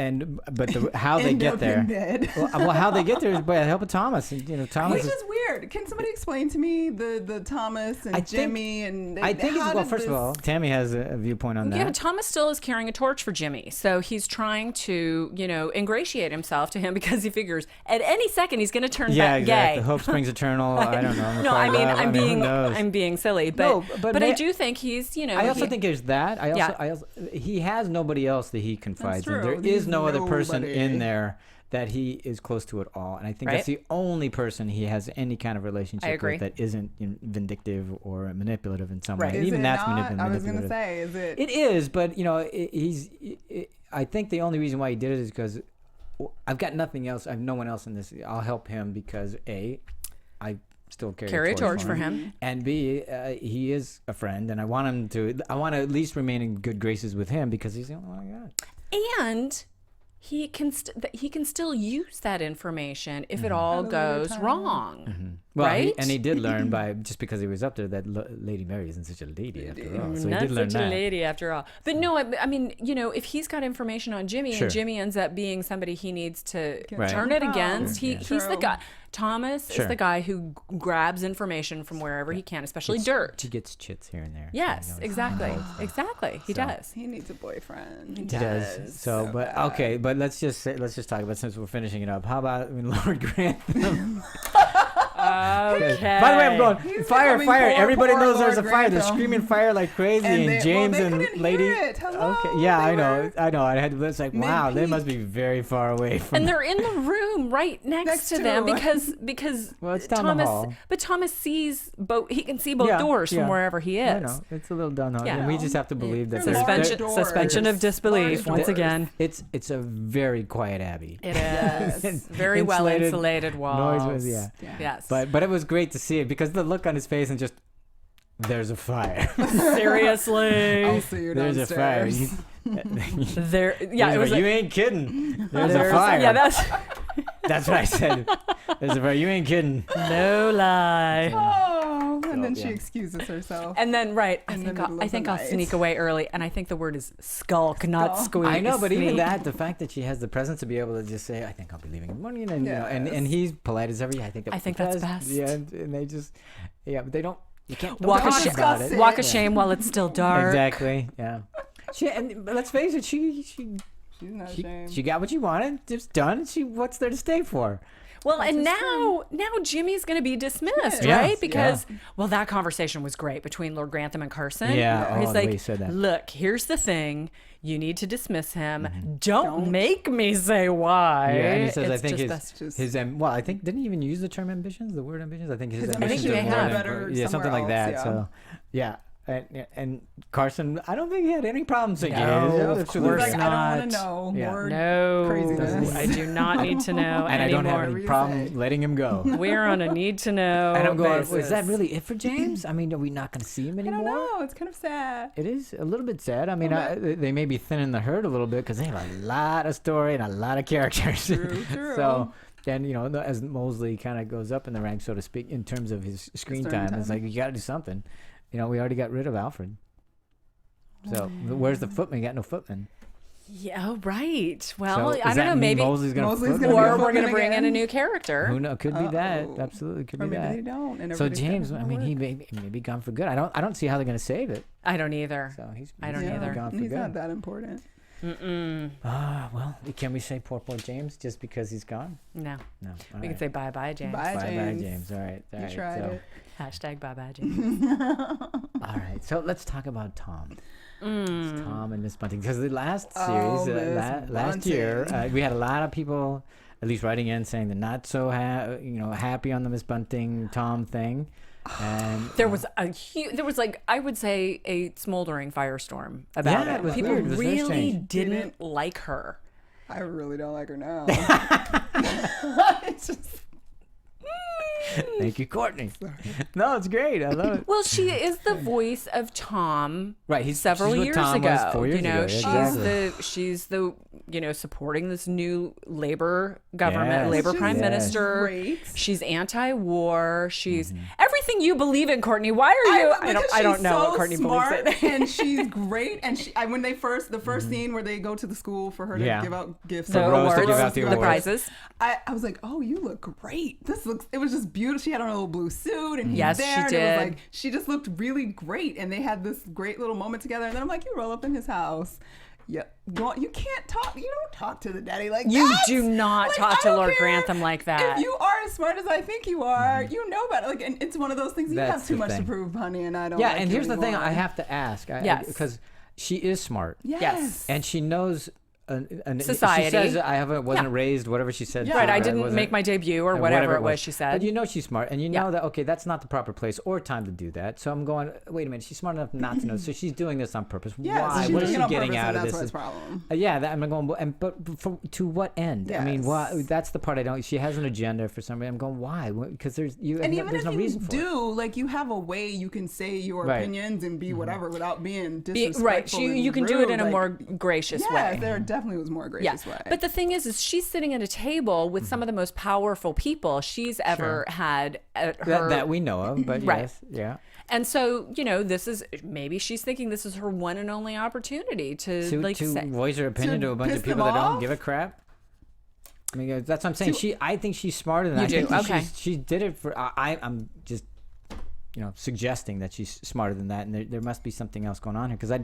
[SPEAKER 2] but how they
[SPEAKER 4] End
[SPEAKER 2] get
[SPEAKER 4] up
[SPEAKER 2] there.
[SPEAKER 4] in bed.
[SPEAKER 2] Well, how they get there is by the help of Thomas. And, Thomas.
[SPEAKER 4] Which is weird. Can somebody explain to me the Thomas and
[SPEAKER 2] I think-
[SPEAKER 4] Jimmy and
[SPEAKER 2] I think
[SPEAKER 4] how
[SPEAKER 2] well,
[SPEAKER 4] did
[SPEAKER 2] first of
[SPEAKER 4] this-
[SPEAKER 2] all, Tammy has a viewpoint on that.
[SPEAKER 3] Yeah, Thomas still is carrying a torch for Jimmy. So he's trying to, ingratiate himself to him because he figures at any second he's going to turn back
[SPEAKER 2] exactly.
[SPEAKER 3] gay.
[SPEAKER 2] Hope springs eternal. I don't know.
[SPEAKER 3] No, I mean,
[SPEAKER 2] who knows?
[SPEAKER 3] I'm being silly,
[SPEAKER 2] No,
[SPEAKER 3] but
[SPEAKER 2] but
[SPEAKER 3] I
[SPEAKER 2] may-
[SPEAKER 3] do think he's,
[SPEAKER 2] I also think there's that.
[SPEAKER 3] Yeah.
[SPEAKER 2] I also he has nobody else that he confides in.
[SPEAKER 4] true.
[SPEAKER 2] There
[SPEAKER 4] He's
[SPEAKER 2] is no other person
[SPEAKER 4] nobody.
[SPEAKER 2] in there that he is close to at all. And I think that's
[SPEAKER 3] Right.
[SPEAKER 2] the only person he has any kind of
[SPEAKER 3] I
[SPEAKER 2] relationship
[SPEAKER 3] agree.
[SPEAKER 2] with that isn't vindictive or manipulative in some way.
[SPEAKER 3] Right.
[SPEAKER 2] And
[SPEAKER 4] Is
[SPEAKER 2] even
[SPEAKER 4] it
[SPEAKER 2] that's
[SPEAKER 4] not? I was
[SPEAKER 2] manipulative.
[SPEAKER 4] gonna say, is it?
[SPEAKER 2] It is, but I think the only reason why he did it is because I've got nothing else. I have no one else in this. I'll help him because I still carry
[SPEAKER 3] a torch for him.
[SPEAKER 2] and B, he is a friend, and I want to at least remain in good graces with him because he's the only one I got.
[SPEAKER 3] And he can still use that information if it all
[SPEAKER 4] At a later
[SPEAKER 3] goes
[SPEAKER 4] time.
[SPEAKER 3] wrong.
[SPEAKER 2] Well,
[SPEAKER 3] Right?
[SPEAKER 2] he did learn by just because he was up there that Lady Mary isn't such a lady after all. So
[SPEAKER 3] Not
[SPEAKER 2] he did learn
[SPEAKER 3] such a
[SPEAKER 2] that.
[SPEAKER 3] lady after all. But no, I mean, if he's got information on Jimmy
[SPEAKER 2] Sure.
[SPEAKER 3] and Jimmy ends up being somebody he needs to
[SPEAKER 2] Right.
[SPEAKER 3] turn it
[SPEAKER 4] From.
[SPEAKER 3] against, he's the
[SPEAKER 4] True.
[SPEAKER 3] guy. Thomas
[SPEAKER 2] Sure.
[SPEAKER 3] is the guy who grabs information from wherever he can, especially dirt.
[SPEAKER 2] He gets chits here and there.
[SPEAKER 3] Yes, exactly. Exactly. He
[SPEAKER 2] So-
[SPEAKER 3] does.
[SPEAKER 4] He needs a boyfriend.
[SPEAKER 2] He does. So, but
[SPEAKER 4] bad.
[SPEAKER 2] okay, but let's just talk about, since we're finishing it up. How about Lord Grantham?
[SPEAKER 3] Okay.
[SPEAKER 2] By the way, I'm going
[SPEAKER 4] He's
[SPEAKER 2] fire,
[SPEAKER 4] becoming
[SPEAKER 2] fire.
[SPEAKER 4] poor,
[SPEAKER 2] Everybody
[SPEAKER 4] poor
[SPEAKER 2] knows there's a
[SPEAKER 4] Lord
[SPEAKER 2] fire. They're
[SPEAKER 4] Grantham.
[SPEAKER 2] screaming fire like crazy, and James
[SPEAKER 4] they
[SPEAKER 2] and
[SPEAKER 4] couldn't
[SPEAKER 2] lady.
[SPEAKER 4] hear it. Hello,
[SPEAKER 2] Okay, yeah,
[SPEAKER 4] they
[SPEAKER 2] I know,
[SPEAKER 4] were
[SPEAKER 2] I know. I had to. It's like, wow, they must be very far away from.
[SPEAKER 3] And they're in the room right next to them because
[SPEAKER 2] Well, it's down the
[SPEAKER 3] Thomas,
[SPEAKER 2] hall.
[SPEAKER 3] but Thomas sees both. He can see both
[SPEAKER 2] Yeah,
[SPEAKER 3] doors
[SPEAKER 2] yeah.
[SPEAKER 3] from wherever he is.
[SPEAKER 2] I know it's a little down the hall,
[SPEAKER 3] Yeah.
[SPEAKER 2] and we just have to believe that
[SPEAKER 4] They're
[SPEAKER 2] there's
[SPEAKER 4] large
[SPEAKER 3] Suspension,
[SPEAKER 4] doors.
[SPEAKER 3] suspension of disbelief
[SPEAKER 4] Large
[SPEAKER 3] once
[SPEAKER 4] doors.
[SPEAKER 3] again.
[SPEAKER 2] It's a very quiet abbey.
[SPEAKER 3] It is
[SPEAKER 2] It's
[SPEAKER 3] very well
[SPEAKER 2] insulated,
[SPEAKER 3] insulated walls.
[SPEAKER 2] Noise was
[SPEAKER 3] Yes,
[SPEAKER 2] But it was great to see it because the look on his face and just there's a fire.
[SPEAKER 3] seriously,
[SPEAKER 4] I'll see you
[SPEAKER 2] There's a fire.
[SPEAKER 4] downstairs.
[SPEAKER 3] there. Yeah, it was.
[SPEAKER 2] You ain't kidding. There's a
[SPEAKER 3] There's-
[SPEAKER 2] fire.
[SPEAKER 3] Yeah, that's
[SPEAKER 2] That's what I said. There's a fire. You ain't kidding.
[SPEAKER 3] no lie.
[SPEAKER 4] Oh, and then
[SPEAKER 2] So,
[SPEAKER 4] she
[SPEAKER 2] yeah.
[SPEAKER 4] excuses herself.
[SPEAKER 3] And then I
[SPEAKER 4] In the
[SPEAKER 3] think
[SPEAKER 4] middle
[SPEAKER 3] I
[SPEAKER 4] of
[SPEAKER 3] think
[SPEAKER 4] the
[SPEAKER 3] I'll
[SPEAKER 4] night.
[SPEAKER 3] sneak away early, and I think the word is skulk, not
[SPEAKER 4] Skulk.
[SPEAKER 3] squeak.
[SPEAKER 2] I know, but even
[SPEAKER 3] sneak.
[SPEAKER 2] that, the fact that she has the presence to be able to just say, "I think I'll be leaving in the morning," and you know, and
[SPEAKER 4] Yes.
[SPEAKER 2] he's polite as ever. I think
[SPEAKER 3] that's best.
[SPEAKER 2] Yeah, and they just, but they don't. You can't
[SPEAKER 3] Walk
[SPEAKER 2] talk
[SPEAKER 3] of shame.
[SPEAKER 2] about it.
[SPEAKER 3] Walk of shame while it's still dark.
[SPEAKER 2] Exactly. Yeah. But let's face it.
[SPEAKER 4] She's not ashamed.
[SPEAKER 2] She got what she wanted. Just done. What's there to stay for?
[SPEAKER 3] Well, and
[SPEAKER 4] just
[SPEAKER 3] now Jimmy's going to be dismissed,
[SPEAKER 2] Yeah.
[SPEAKER 3] right? Because well, that conversation was great between Lord Grantham and Carson.
[SPEAKER 2] Yeah.
[SPEAKER 3] He's
[SPEAKER 2] Oh, the way
[SPEAKER 3] like,
[SPEAKER 2] you said that.
[SPEAKER 3] look, here's the thing. You need to dismiss him.
[SPEAKER 2] Mm-hmm.
[SPEAKER 3] Don't make me say why.
[SPEAKER 2] Yeah, and he says,
[SPEAKER 3] It's
[SPEAKER 2] I think
[SPEAKER 3] just best-
[SPEAKER 2] well, I think, didn't he even use the term ambitions, the word ambitions? I think his
[SPEAKER 4] His
[SPEAKER 2] ambitions
[SPEAKER 3] ambitions
[SPEAKER 2] are
[SPEAKER 3] may
[SPEAKER 2] more
[SPEAKER 3] have.
[SPEAKER 2] than-
[SPEAKER 4] better
[SPEAKER 2] yeah, something like
[SPEAKER 4] somewhere
[SPEAKER 2] that.
[SPEAKER 4] else,
[SPEAKER 2] So, yeah. And Carson, I don't think he had any problems again.
[SPEAKER 3] No, of course
[SPEAKER 4] Like, I don't want to
[SPEAKER 3] not.
[SPEAKER 4] know
[SPEAKER 2] Yeah.
[SPEAKER 4] more
[SPEAKER 3] No,
[SPEAKER 4] craziness.
[SPEAKER 3] I do not need to know
[SPEAKER 2] And I don't
[SPEAKER 3] anymore.
[SPEAKER 2] have any
[SPEAKER 4] Whatever you
[SPEAKER 2] problem
[SPEAKER 4] say.
[SPEAKER 2] letting him go.
[SPEAKER 3] We're on a need to know.
[SPEAKER 2] And I'm going,
[SPEAKER 3] basis.
[SPEAKER 2] is that really it for James? I mean, are we not going to see him
[SPEAKER 4] I
[SPEAKER 2] anymore?
[SPEAKER 4] don't know. It's kind of sad.
[SPEAKER 2] It is a little bit sad. I mean, they may be thinning the herd a little bit because they have a lot of story and a lot of characters.
[SPEAKER 4] True.
[SPEAKER 2] So, and as Mosley kind of goes up in the ranks, so to speak, in terms of his screen time, it's like you got to do something. We already got rid of Alfred. So where's the footman? You got no footman.
[SPEAKER 3] Yeah, oh, right. Well,
[SPEAKER 2] So
[SPEAKER 3] I
[SPEAKER 2] does
[SPEAKER 3] don't
[SPEAKER 2] that
[SPEAKER 3] know.
[SPEAKER 2] mean
[SPEAKER 3] Maybe,
[SPEAKER 2] Mosley's going to
[SPEAKER 4] Mosley's
[SPEAKER 2] footman?
[SPEAKER 4] gonna be
[SPEAKER 3] or
[SPEAKER 4] a
[SPEAKER 3] we're going to
[SPEAKER 4] footman
[SPEAKER 3] bring in a
[SPEAKER 4] again?
[SPEAKER 3] new character.
[SPEAKER 2] Who knows? Could be that.
[SPEAKER 4] Uh-oh.
[SPEAKER 2] Absolutely could
[SPEAKER 4] Or
[SPEAKER 2] be
[SPEAKER 4] maybe
[SPEAKER 2] that.
[SPEAKER 4] they don't. And
[SPEAKER 2] So
[SPEAKER 4] everybody's
[SPEAKER 2] James,
[SPEAKER 4] gonna
[SPEAKER 2] I mean, he
[SPEAKER 4] work.
[SPEAKER 2] may be gone for good. I don't see how they're going to save it.
[SPEAKER 3] I don't either.
[SPEAKER 2] So he's
[SPEAKER 3] I don't
[SPEAKER 2] he's
[SPEAKER 3] either.
[SPEAKER 2] gone for
[SPEAKER 4] He's
[SPEAKER 2] good.
[SPEAKER 4] not that important.
[SPEAKER 2] Well, can we say poor James just because he's gone?
[SPEAKER 3] No.
[SPEAKER 2] No.
[SPEAKER 3] We can say bye-bye, James.
[SPEAKER 4] Bye,
[SPEAKER 2] Bye,
[SPEAKER 4] James.
[SPEAKER 2] James. All right. All
[SPEAKER 4] You
[SPEAKER 2] right.
[SPEAKER 4] tried
[SPEAKER 2] So,
[SPEAKER 4] it.
[SPEAKER 3] Hashtag bye-bye, James.
[SPEAKER 2] all right. So let's talk about Tom. It's Tom and Miss Bunting, because the last
[SPEAKER 4] Oh,
[SPEAKER 2] series,
[SPEAKER 4] Miss
[SPEAKER 2] last year,
[SPEAKER 4] Bunting.
[SPEAKER 2] we had a lot of people, at least writing in, saying they're not so happy on the Miss Bunting Tom thing, and
[SPEAKER 3] There was like, I would say, a smoldering firestorm about
[SPEAKER 2] Yeah,
[SPEAKER 3] it.
[SPEAKER 2] it was
[SPEAKER 3] People
[SPEAKER 2] weird. It was very
[SPEAKER 3] really
[SPEAKER 2] strange.
[SPEAKER 3] didn't like her.
[SPEAKER 4] I really don't like her now. It's just,
[SPEAKER 2] thank you, Courtney. No, it's great. I love it.
[SPEAKER 3] Well, she is the voice of Tom.
[SPEAKER 2] Right,
[SPEAKER 3] Several
[SPEAKER 2] she's what
[SPEAKER 3] years
[SPEAKER 2] Tom was
[SPEAKER 3] ago.
[SPEAKER 2] 4 years ago.
[SPEAKER 3] She's the supporting this new labor government,
[SPEAKER 2] Yes,
[SPEAKER 3] labor
[SPEAKER 2] she
[SPEAKER 3] prime
[SPEAKER 2] is.
[SPEAKER 3] minister.
[SPEAKER 4] Great.
[SPEAKER 3] She's anti-war. She's
[SPEAKER 2] Mm-hmm.
[SPEAKER 3] everything you believe in, Courtney. Why are you? I don't know what Courtney
[SPEAKER 4] smart,
[SPEAKER 3] believes in.
[SPEAKER 4] and she's great. And when the first scene where they go to the school for her to
[SPEAKER 2] Yeah.
[SPEAKER 4] give out gifts,
[SPEAKER 3] The
[SPEAKER 2] Rose to
[SPEAKER 3] awards,
[SPEAKER 2] give out the
[SPEAKER 3] the
[SPEAKER 2] awards.
[SPEAKER 3] prizes.
[SPEAKER 4] I was like, oh, you look great. It was just beautiful. She had on a little blue suit, and he's
[SPEAKER 3] Yes, she
[SPEAKER 4] there. And it
[SPEAKER 3] did.
[SPEAKER 4] was like, she just looked really great, and they had this great little moment together. And then I'm like, you roll up in his house. Yeah, you can't talk. You don't talk to the daddy like that.
[SPEAKER 3] You do not
[SPEAKER 4] Like,
[SPEAKER 3] talk
[SPEAKER 4] I
[SPEAKER 3] to
[SPEAKER 4] don't
[SPEAKER 3] Lord
[SPEAKER 4] care
[SPEAKER 3] Grantham like that.
[SPEAKER 4] If you are as smart as I think you are, you know better. Like, and it's one of those things. You
[SPEAKER 2] That's
[SPEAKER 4] have too
[SPEAKER 2] the
[SPEAKER 4] much
[SPEAKER 2] thing.
[SPEAKER 4] to prove, honey, and I don't.
[SPEAKER 2] Yeah,
[SPEAKER 4] like
[SPEAKER 2] and
[SPEAKER 4] you
[SPEAKER 2] here's the thing:
[SPEAKER 4] anymore.
[SPEAKER 2] I have to ask,
[SPEAKER 3] Yes.
[SPEAKER 2] because she is smart,
[SPEAKER 4] Yes.
[SPEAKER 2] and she knows.
[SPEAKER 3] Society.
[SPEAKER 2] She says, "I wasn't
[SPEAKER 3] Yeah.
[SPEAKER 2] raised." Whatever she said.
[SPEAKER 4] Yeah.
[SPEAKER 3] Right, I
[SPEAKER 2] it
[SPEAKER 3] didn't
[SPEAKER 2] wasn't-
[SPEAKER 3] make my debut or whatever it was she said.
[SPEAKER 2] But she's smart, and you
[SPEAKER 3] Yeah.
[SPEAKER 2] know that that's not the proper place or time to do that. So I'm going, wait a minute, she's smart enough not to know. So she's doing this on purpose.
[SPEAKER 4] Yes,
[SPEAKER 2] Why?
[SPEAKER 4] she's
[SPEAKER 2] What is
[SPEAKER 4] doing
[SPEAKER 2] she
[SPEAKER 4] it on
[SPEAKER 2] getting
[SPEAKER 4] purpose,
[SPEAKER 2] out
[SPEAKER 4] and
[SPEAKER 2] of
[SPEAKER 4] that's
[SPEAKER 2] this?
[SPEAKER 4] what's problem.
[SPEAKER 2] I'm going, but to what end? I mean,
[SPEAKER 4] Yes.
[SPEAKER 2] why? That's the part I don't. She has an agenda for some reason. I'm going, why? Because there's
[SPEAKER 4] And even
[SPEAKER 2] there's
[SPEAKER 4] if
[SPEAKER 2] no
[SPEAKER 4] you
[SPEAKER 2] reason for it.
[SPEAKER 4] do, like, you have a way you can say your
[SPEAKER 2] Right.
[SPEAKER 4] opinions and be whatever without being
[SPEAKER 3] Be-
[SPEAKER 4] disrespectful.
[SPEAKER 3] right,
[SPEAKER 4] and
[SPEAKER 3] you can do it
[SPEAKER 4] rude,
[SPEAKER 3] in a
[SPEAKER 4] like,
[SPEAKER 3] more gracious
[SPEAKER 4] yes,
[SPEAKER 3] way.
[SPEAKER 4] there definitely was more gracious way.
[SPEAKER 3] But the thing is she's sitting at a table with some of the most powerful people she's ever had at her.
[SPEAKER 2] That we know of, but
[SPEAKER 3] Right.
[SPEAKER 2] yes, yeah.
[SPEAKER 3] And so, this is, maybe she's thinking this is her one and only opportunity to say.
[SPEAKER 2] voice her opinion to a bunch
[SPEAKER 4] piss
[SPEAKER 2] of people
[SPEAKER 4] them
[SPEAKER 2] that don't
[SPEAKER 4] off?
[SPEAKER 2] give a crap. I mean, that's what I'm saying. I think she's smarter than that.
[SPEAKER 3] You do,
[SPEAKER 2] I think
[SPEAKER 3] okay.
[SPEAKER 2] she did it for. I'm just, suggesting that she's smarter than that, and there must be something else going on here because I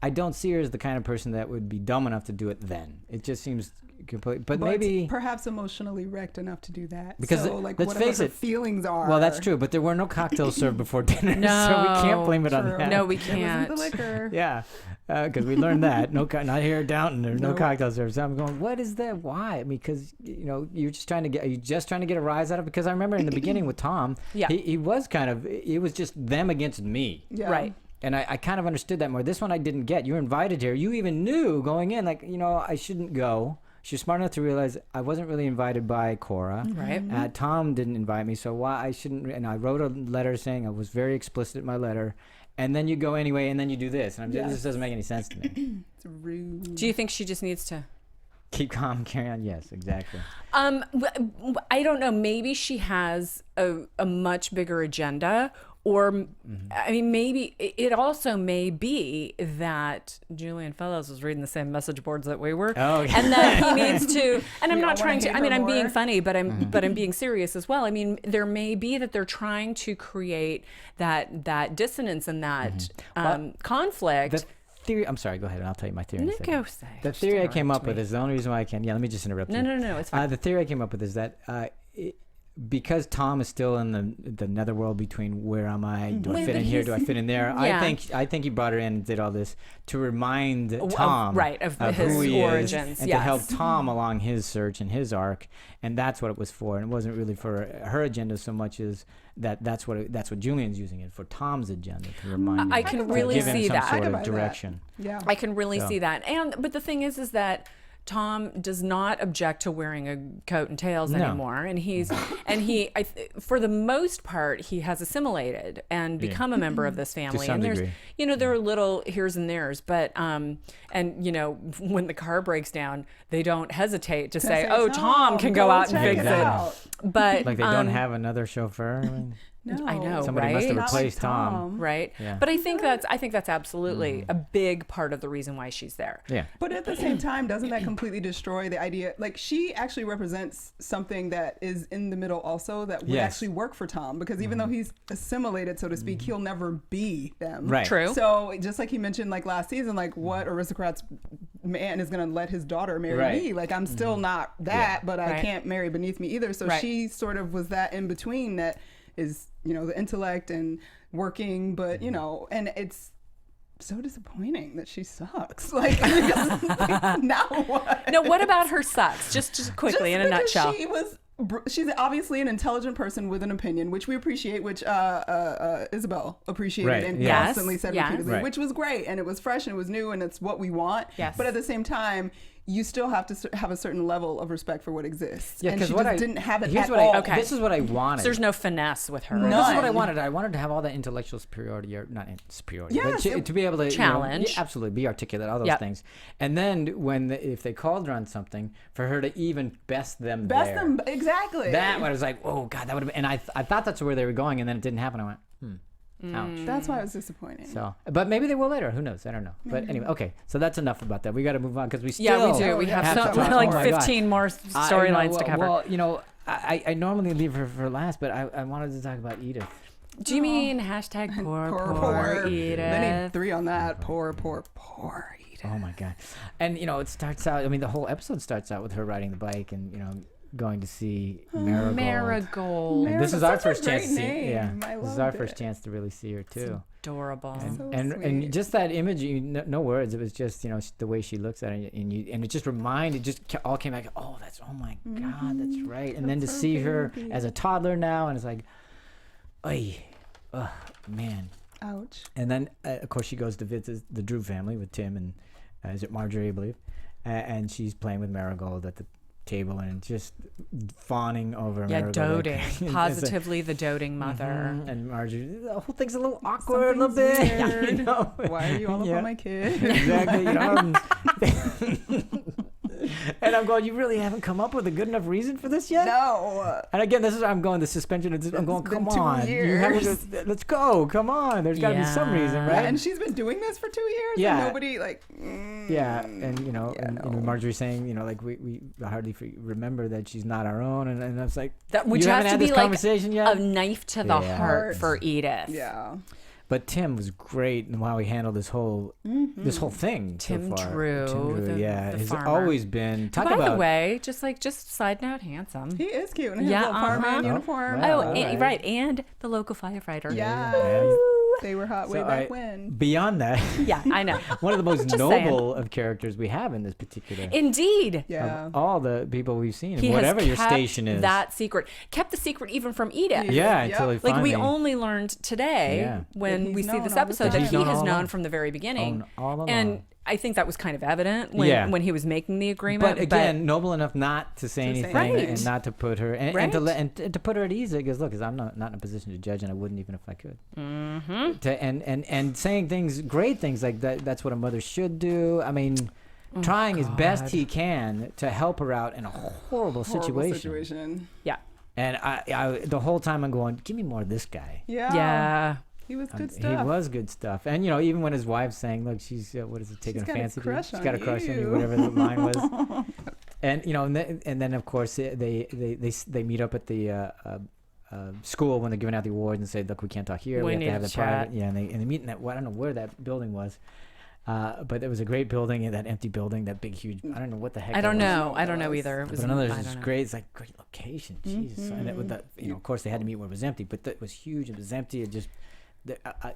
[SPEAKER 2] don't see her as the kind of person that would be dumb enough to do it then. It just seems completely. But maybe
[SPEAKER 4] perhaps emotionally wrecked enough to do that.
[SPEAKER 2] Because
[SPEAKER 4] so, like,
[SPEAKER 2] let's
[SPEAKER 4] whatever
[SPEAKER 2] face
[SPEAKER 4] her
[SPEAKER 2] it,
[SPEAKER 4] feelings are.
[SPEAKER 2] Well, that's true, but there were no cocktails served before dinner,
[SPEAKER 3] No,
[SPEAKER 2] so we can't blame it on
[SPEAKER 4] true.
[SPEAKER 2] that.
[SPEAKER 3] No, we
[SPEAKER 4] It
[SPEAKER 3] can't.
[SPEAKER 4] wasn't the liquor.
[SPEAKER 2] Yeah, because we learned that not here at Downton. There's no
[SPEAKER 4] Nope.
[SPEAKER 2] cocktails served. So I'm going, what is that? Why? I mean, because you're just trying to get. Are you just trying to get a rise out of it? Because I remember in the beginning with Tom,
[SPEAKER 3] Yeah.
[SPEAKER 2] he was kind of. It was just them against me.
[SPEAKER 4] Yeah.
[SPEAKER 3] Right.
[SPEAKER 2] And I kind of understood that more. This one I didn't get. You were invited here. You even knew going in, like, I shouldn't go. She was smart enough to realize I wasn't really invited by Cora.
[SPEAKER 3] Right.
[SPEAKER 2] Tom didn't invite me, so why I shouldn't. And I wrote a letter saying I was very explicit in my letter. And then you go anyway, and then you do this. And this doesn't make any sense to me.
[SPEAKER 4] It's rude.
[SPEAKER 3] Do you think she just needs to
[SPEAKER 2] Keep calm, carry on. Yes, exactly.
[SPEAKER 3] I don't know. Maybe she has a much bigger agenda, or I mean, maybe it also may be that Julian Fellows was reading the same message boards that we were,
[SPEAKER 2] Oh, okay.
[SPEAKER 3] and that he needs to. And I'm
[SPEAKER 4] We
[SPEAKER 3] not
[SPEAKER 4] all
[SPEAKER 3] trying
[SPEAKER 4] wanna
[SPEAKER 3] to.
[SPEAKER 4] hate
[SPEAKER 3] I mean,
[SPEAKER 4] her
[SPEAKER 3] I'm being
[SPEAKER 4] more.
[SPEAKER 3] funny, but I'm being serious as well. I mean, there may be that they're trying to create that dissonance and that conflict.
[SPEAKER 2] The theory. I'm sorry. Go ahead, and I'll tell you my theory. in a second.
[SPEAKER 3] Go say.
[SPEAKER 2] The theory I came up with is the only reason why I can. Yeah, let me just interrupt you.
[SPEAKER 3] No, it's fine.
[SPEAKER 2] The theory I came up with is that because Tom is still in the netherworld between where am I? Do I fit in here? Do I fit in there?
[SPEAKER 3] Yeah.
[SPEAKER 2] I think he brought her in and did all this to remind Tom
[SPEAKER 3] of his
[SPEAKER 2] who he
[SPEAKER 3] origins,
[SPEAKER 2] is, and
[SPEAKER 3] yes.
[SPEAKER 2] to help Tom along his search and his arc, and that's what it was for. And it wasn't really for her agenda so much as that's what Julian's using it for, Tom's agenda, to remind
[SPEAKER 3] I
[SPEAKER 2] him,
[SPEAKER 3] can
[SPEAKER 2] to
[SPEAKER 3] really
[SPEAKER 2] give him
[SPEAKER 3] see
[SPEAKER 2] some
[SPEAKER 3] that.
[SPEAKER 4] I
[SPEAKER 2] sort
[SPEAKER 4] can
[SPEAKER 2] of
[SPEAKER 4] buy that.
[SPEAKER 2] direction.
[SPEAKER 4] Yeah.
[SPEAKER 3] I can really
[SPEAKER 2] So.
[SPEAKER 3] see that. But the thing is that Tom does not object to wearing a coat and tails
[SPEAKER 2] No.
[SPEAKER 3] anymore, and for the most part, he has assimilated and become a member of this family.
[SPEAKER 2] some
[SPEAKER 3] and there's,
[SPEAKER 2] degree.
[SPEAKER 3] there are little here's and there's, but and when the car breaks down, they don't hesitate to say, "Oh, Tom can go out and
[SPEAKER 4] check
[SPEAKER 3] fix
[SPEAKER 4] it
[SPEAKER 3] it."
[SPEAKER 4] out.
[SPEAKER 3] But
[SPEAKER 2] Like they don't have another chauffeur. I mean,
[SPEAKER 4] No.
[SPEAKER 3] I know,
[SPEAKER 2] somebody must have
[SPEAKER 3] right?
[SPEAKER 2] replaced
[SPEAKER 4] Not like
[SPEAKER 2] Tom.
[SPEAKER 3] right?
[SPEAKER 2] Yeah.
[SPEAKER 3] But I think that's absolutely a big part of the reason why she's there.
[SPEAKER 2] Yeah.
[SPEAKER 4] But at the same time, doesn't that completely destroy the idea? Like, she actually represents something that is in the middle also that would
[SPEAKER 2] Yes.
[SPEAKER 4] actually work for Tom, because even though he's assimilated, so to speak, he'll never be them.
[SPEAKER 2] Right.
[SPEAKER 3] True.
[SPEAKER 4] So just like he mentioned, like last season, like what aristocrat's man is going to let his daughter marry
[SPEAKER 2] Right.
[SPEAKER 4] me? Like, I'm still not that, but I
[SPEAKER 3] Right.
[SPEAKER 4] can't marry beneath me either. So
[SPEAKER 3] Right.
[SPEAKER 4] she sort of was that in between that is, the intellect and working, but and it's so disappointing that she sucks. Like, now what?
[SPEAKER 3] No, what about her sucks? Just quickly, in a
[SPEAKER 4] because
[SPEAKER 3] nutshell.
[SPEAKER 4] She's obviously an intelligent person with an opinion, which we appreciate, which Isabel appreciated
[SPEAKER 2] Right,
[SPEAKER 4] and
[SPEAKER 2] yeah.
[SPEAKER 4] constantly said
[SPEAKER 3] Yes.
[SPEAKER 4] repeatedly,
[SPEAKER 2] Right.
[SPEAKER 4] which was great, and it was fresh and it was new, and it's what we want.
[SPEAKER 3] Yes.
[SPEAKER 4] But at the same time, you still have to have a certain level of respect for what exists.
[SPEAKER 2] Yeah,
[SPEAKER 4] and
[SPEAKER 2] because
[SPEAKER 4] she
[SPEAKER 2] what
[SPEAKER 4] just
[SPEAKER 2] I
[SPEAKER 4] didn't have it
[SPEAKER 2] here's
[SPEAKER 4] at
[SPEAKER 2] what
[SPEAKER 4] all.
[SPEAKER 3] Okay.
[SPEAKER 2] This is what I wanted.
[SPEAKER 3] So there's no finesse with her.
[SPEAKER 2] This is what I
[SPEAKER 4] None.
[SPEAKER 2] wanted. I wanted to have all that intellectual superiority, or not superiority, but
[SPEAKER 4] Yes,
[SPEAKER 2] to be able to
[SPEAKER 3] Challenge.
[SPEAKER 2] absolutely be articulate, all those
[SPEAKER 3] Yep.
[SPEAKER 2] things. And then if they called her on something, for her to even best them
[SPEAKER 4] Best
[SPEAKER 2] there.
[SPEAKER 4] them, exactly.
[SPEAKER 2] That one was like, oh God, that would have been. And I thought that's where they were going, and then it didn't happen. I went, ouch.
[SPEAKER 4] That's why it was disappointing.
[SPEAKER 2] So, but maybe they will later. Who knows? I don't know. But anyway, okay. So that's enough about that. We got to move on because we still.
[SPEAKER 3] Yeah, we do. We
[SPEAKER 4] have
[SPEAKER 3] have
[SPEAKER 4] to
[SPEAKER 3] some,
[SPEAKER 4] talk
[SPEAKER 3] like
[SPEAKER 2] more. Oh my God.
[SPEAKER 3] 15 more storylines to cover.
[SPEAKER 2] Well, I normally leave her for last, but I wanted to talk about Edith.
[SPEAKER 3] Do you mean hashtag poor Edith?
[SPEAKER 4] They need 3 on that. Poor Edith.
[SPEAKER 2] Oh my God. And it starts out, I mean, the whole episode starts out with her riding the bike and, going to see Marigold.
[SPEAKER 3] Marigold.
[SPEAKER 2] And this is
[SPEAKER 4] That's
[SPEAKER 2] our
[SPEAKER 4] such a
[SPEAKER 2] first chance
[SPEAKER 4] great
[SPEAKER 2] to see.
[SPEAKER 4] name.
[SPEAKER 2] Yeah.
[SPEAKER 4] I
[SPEAKER 2] This is our
[SPEAKER 4] loved
[SPEAKER 2] first
[SPEAKER 4] it.
[SPEAKER 2] chance to really see her too.
[SPEAKER 3] Adorable.
[SPEAKER 4] So
[SPEAKER 2] And
[SPEAKER 4] sweet.
[SPEAKER 2] just that image, no words. It was just the way she looks at it, and it just all came back. Oh, oh my God, that's right. And then to
[SPEAKER 4] That's her
[SPEAKER 2] see her
[SPEAKER 4] baby.
[SPEAKER 2] as a toddler now, and it's like, man.
[SPEAKER 4] Ouch.
[SPEAKER 2] And then of course she goes to visit the Drew family with Tim and is it Marjorie, I believe, and she's playing with Marigold at the table and just fawning over Marigold.
[SPEAKER 3] Doting.
[SPEAKER 2] It's like-
[SPEAKER 3] Positively the doting mother.
[SPEAKER 2] And Marjorie, the whole thing's a little awkward, a little bit.
[SPEAKER 4] Something's
[SPEAKER 2] You know?
[SPEAKER 4] Why are you all up
[SPEAKER 2] Yeah.
[SPEAKER 4] on my kid?
[SPEAKER 2] Exactly. And I'm going, you really haven't come up with a good enough reason for this yet?
[SPEAKER 4] No.
[SPEAKER 2] And again, this is I'm going the suspension. I'm going,
[SPEAKER 4] It's
[SPEAKER 2] come
[SPEAKER 4] been 2
[SPEAKER 2] on, you haven't, let's go, come on. There's got to be some reason,
[SPEAKER 3] Yeah.
[SPEAKER 2] right?
[SPEAKER 4] And she's been doing this for 2 years.
[SPEAKER 2] Yeah.
[SPEAKER 4] And nobody
[SPEAKER 2] Yeah, and
[SPEAKER 4] no.
[SPEAKER 2] Marjorie saying, like we hardly remember that she's not our own, and I was like,
[SPEAKER 3] That would
[SPEAKER 2] you
[SPEAKER 3] have
[SPEAKER 2] haven't
[SPEAKER 3] to
[SPEAKER 2] had
[SPEAKER 3] be
[SPEAKER 2] this
[SPEAKER 3] like
[SPEAKER 2] conversation yet.
[SPEAKER 3] a knife to the
[SPEAKER 2] Yeah.
[SPEAKER 3] heart for Edith.
[SPEAKER 4] Yeah.
[SPEAKER 2] But Tim was great in how he handled this whole thing.
[SPEAKER 3] Tim
[SPEAKER 2] so far.
[SPEAKER 3] Drew,
[SPEAKER 2] Tim Drew,
[SPEAKER 3] the
[SPEAKER 2] he's
[SPEAKER 3] farmer.
[SPEAKER 2] always been.
[SPEAKER 3] By the way, just side note, handsome.
[SPEAKER 4] He is cute in his little fireman uniform.
[SPEAKER 2] Wow.
[SPEAKER 3] Oh,
[SPEAKER 2] all
[SPEAKER 3] and,
[SPEAKER 2] right.
[SPEAKER 3] and the local firefighter.
[SPEAKER 4] Yeah. They were hot way back when.
[SPEAKER 2] Beyond that,
[SPEAKER 3] Yeah, I know.
[SPEAKER 2] one of the most
[SPEAKER 3] Just
[SPEAKER 2] noble of characters we have in this particular.
[SPEAKER 3] Indeed.
[SPEAKER 4] Yeah.
[SPEAKER 2] Of all the people we've seen,
[SPEAKER 3] He
[SPEAKER 2] whatever
[SPEAKER 3] has
[SPEAKER 2] your
[SPEAKER 3] kept
[SPEAKER 2] station is.
[SPEAKER 3] that secret. Kept the secret even from Edith.
[SPEAKER 2] Yeah,
[SPEAKER 4] Yep.
[SPEAKER 2] until he
[SPEAKER 3] Like
[SPEAKER 2] finally.
[SPEAKER 3] we only learned today when
[SPEAKER 4] That
[SPEAKER 3] we
[SPEAKER 4] he's
[SPEAKER 3] see
[SPEAKER 4] known
[SPEAKER 3] this
[SPEAKER 4] all the
[SPEAKER 3] episode
[SPEAKER 4] time.
[SPEAKER 3] that
[SPEAKER 2] He's
[SPEAKER 3] he
[SPEAKER 2] known
[SPEAKER 3] has
[SPEAKER 2] all
[SPEAKER 3] known
[SPEAKER 2] along.
[SPEAKER 3] from the very beginning.
[SPEAKER 2] all along.
[SPEAKER 3] And I think that was kind of evident when he was making the agreement.
[SPEAKER 2] But again, noble enough not to say anything
[SPEAKER 3] Right.
[SPEAKER 2] and not to put her and to put her at ease. Because look, because I'm not in a position to judge, and I wouldn't even if I could. Mm-hmm. And saying things, great things like that. That's what a mother should do. I mean, trying his best he can to help her out in a horrible situation.
[SPEAKER 3] Yeah.
[SPEAKER 2] And I the whole time I'm going, give me more of this guy.
[SPEAKER 4] Yeah.
[SPEAKER 3] Yeah.
[SPEAKER 4] He was good stuff.
[SPEAKER 2] He was good stuff. And, even when his wife's saying, look, she's, what is it, taking a fancy to you? She's got a crush on you, whatever the line was. And, and then, of course, they meet up at the school when they're giving out the awards and say, look, we can't talk here. We have to have the private. Yeah, and they meet in that, I don't know where that building was. But it was a great building, and that empty building, that big, huge, I don't know what the heck
[SPEAKER 3] I don't
[SPEAKER 2] that was.
[SPEAKER 3] know. I don't know either.
[SPEAKER 2] But another is great. It's like great location. Jesus. And it, with that, of course, they had to meet where it was empty, but it was huge. It was empty. It just...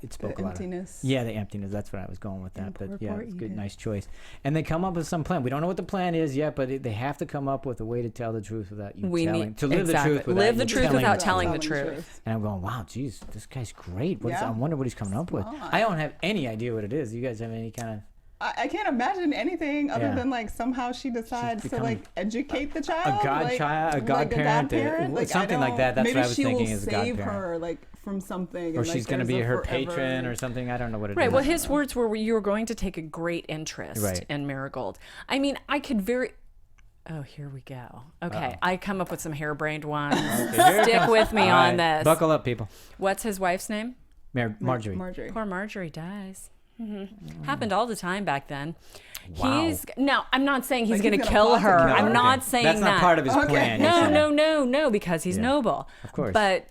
[SPEAKER 2] it spoke
[SPEAKER 4] The
[SPEAKER 2] a lot.
[SPEAKER 4] emptiness.
[SPEAKER 2] Yeah, the emptiness. That's what I was going with that. But yeah,
[SPEAKER 4] poor
[SPEAKER 2] it's good,
[SPEAKER 4] Edith.
[SPEAKER 2] nice choice. And they come up with some plan. We don't know what the plan is yet, but they have to come up with a way to tell the truth without you telling. To live the truth without
[SPEAKER 3] live the
[SPEAKER 2] you
[SPEAKER 3] truth
[SPEAKER 2] telling
[SPEAKER 3] without
[SPEAKER 2] the
[SPEAKER 3] telling
[SPEAKER 2] truth.
[SPEAKER 3] the truth.
[SPEAKER 2] And I'm going, wow, geez, this guy's great.
[SPEAKER 4] Yeah.
[SPEAKER 2] I wonder what he's coming up with. I don't have any idea what it is. You guys have any kind of?
[SPEAKER 4] I can't imagine anything other
[SPEAKER 2] Yeah.
[SPEAKER 4] than like somehow she decides to
[SPEAKER 2] becoming
[SPEAKER 4] like educate the
[SPEAKER 2] A
[SPEAKER 4] child,
[SPEAKER 2] godchild, a
[SPEAKER 4] like
[SPEAKER 2] godparent,
[SPEAKER 4] Like,
[SPEAKER 2] something like that. That's
[SPEAKER 4] maybe
[SPEAKER 2] what I was thinking
[SPEAKER 4] will
[SPEAKER 2] as a
[SPEAKER 4] save
[SPEAKER 2] godparent.
[SPEAKER 4] her like from something,
[SPEAKER 2] Or
[SPEAKER 4] and,
[SPEAKER 2] she's
[SPEAKER 4] like,
[SPEAKER 2] going to
[SPEAKER 4] there's
[SPEAKER 2] be
[SPEAKER 4] a
[SPEAKER 2] her
[SPEAKER 4] forever-
[SPEAKER 2] patron or something. I don't know what it is.
[SPEAKER 3] Right. Well, his words were, you were going to take a great interest in Marigold. I mean, I could very... Oh, here we go. Okay. I come up with some harebrained ones. Stick with me on this.
[SPEAKER 2] Buckle up, people.
[SPEAKER 3] What's his wife's name?
[SPEAKER 2] Marjorie.
[SPEAKER 4] Marjorie.
[SPEAKER 3] Poor Marjorie dies. Happened all the time back then.
[SPEAKER 2] Wow.
[SPEAKER 3] Now, I'm not saying he's
[SPEAKER 4] Like,
[SPEAKER 3] going to
[SPEAKER 4] he's gonna
[SPEAKER 3] kill
[SPEAKER 4] plot to
[SPEAKER 3] her.
[SPEAKER 4] kill her.
[SPEAKER 3] I'm not
[SPEAKER 2] Okay.
[SPEAKER 3] saying
[SPEAKER 2] That's
[SPEAKER 3] that.
[SPEAKER 2] not part of his plan. you're saying.
[SPEAKER 3] No, because he's noble.
[SPEAKER 2] Of course.
[SPEAKER 3] But,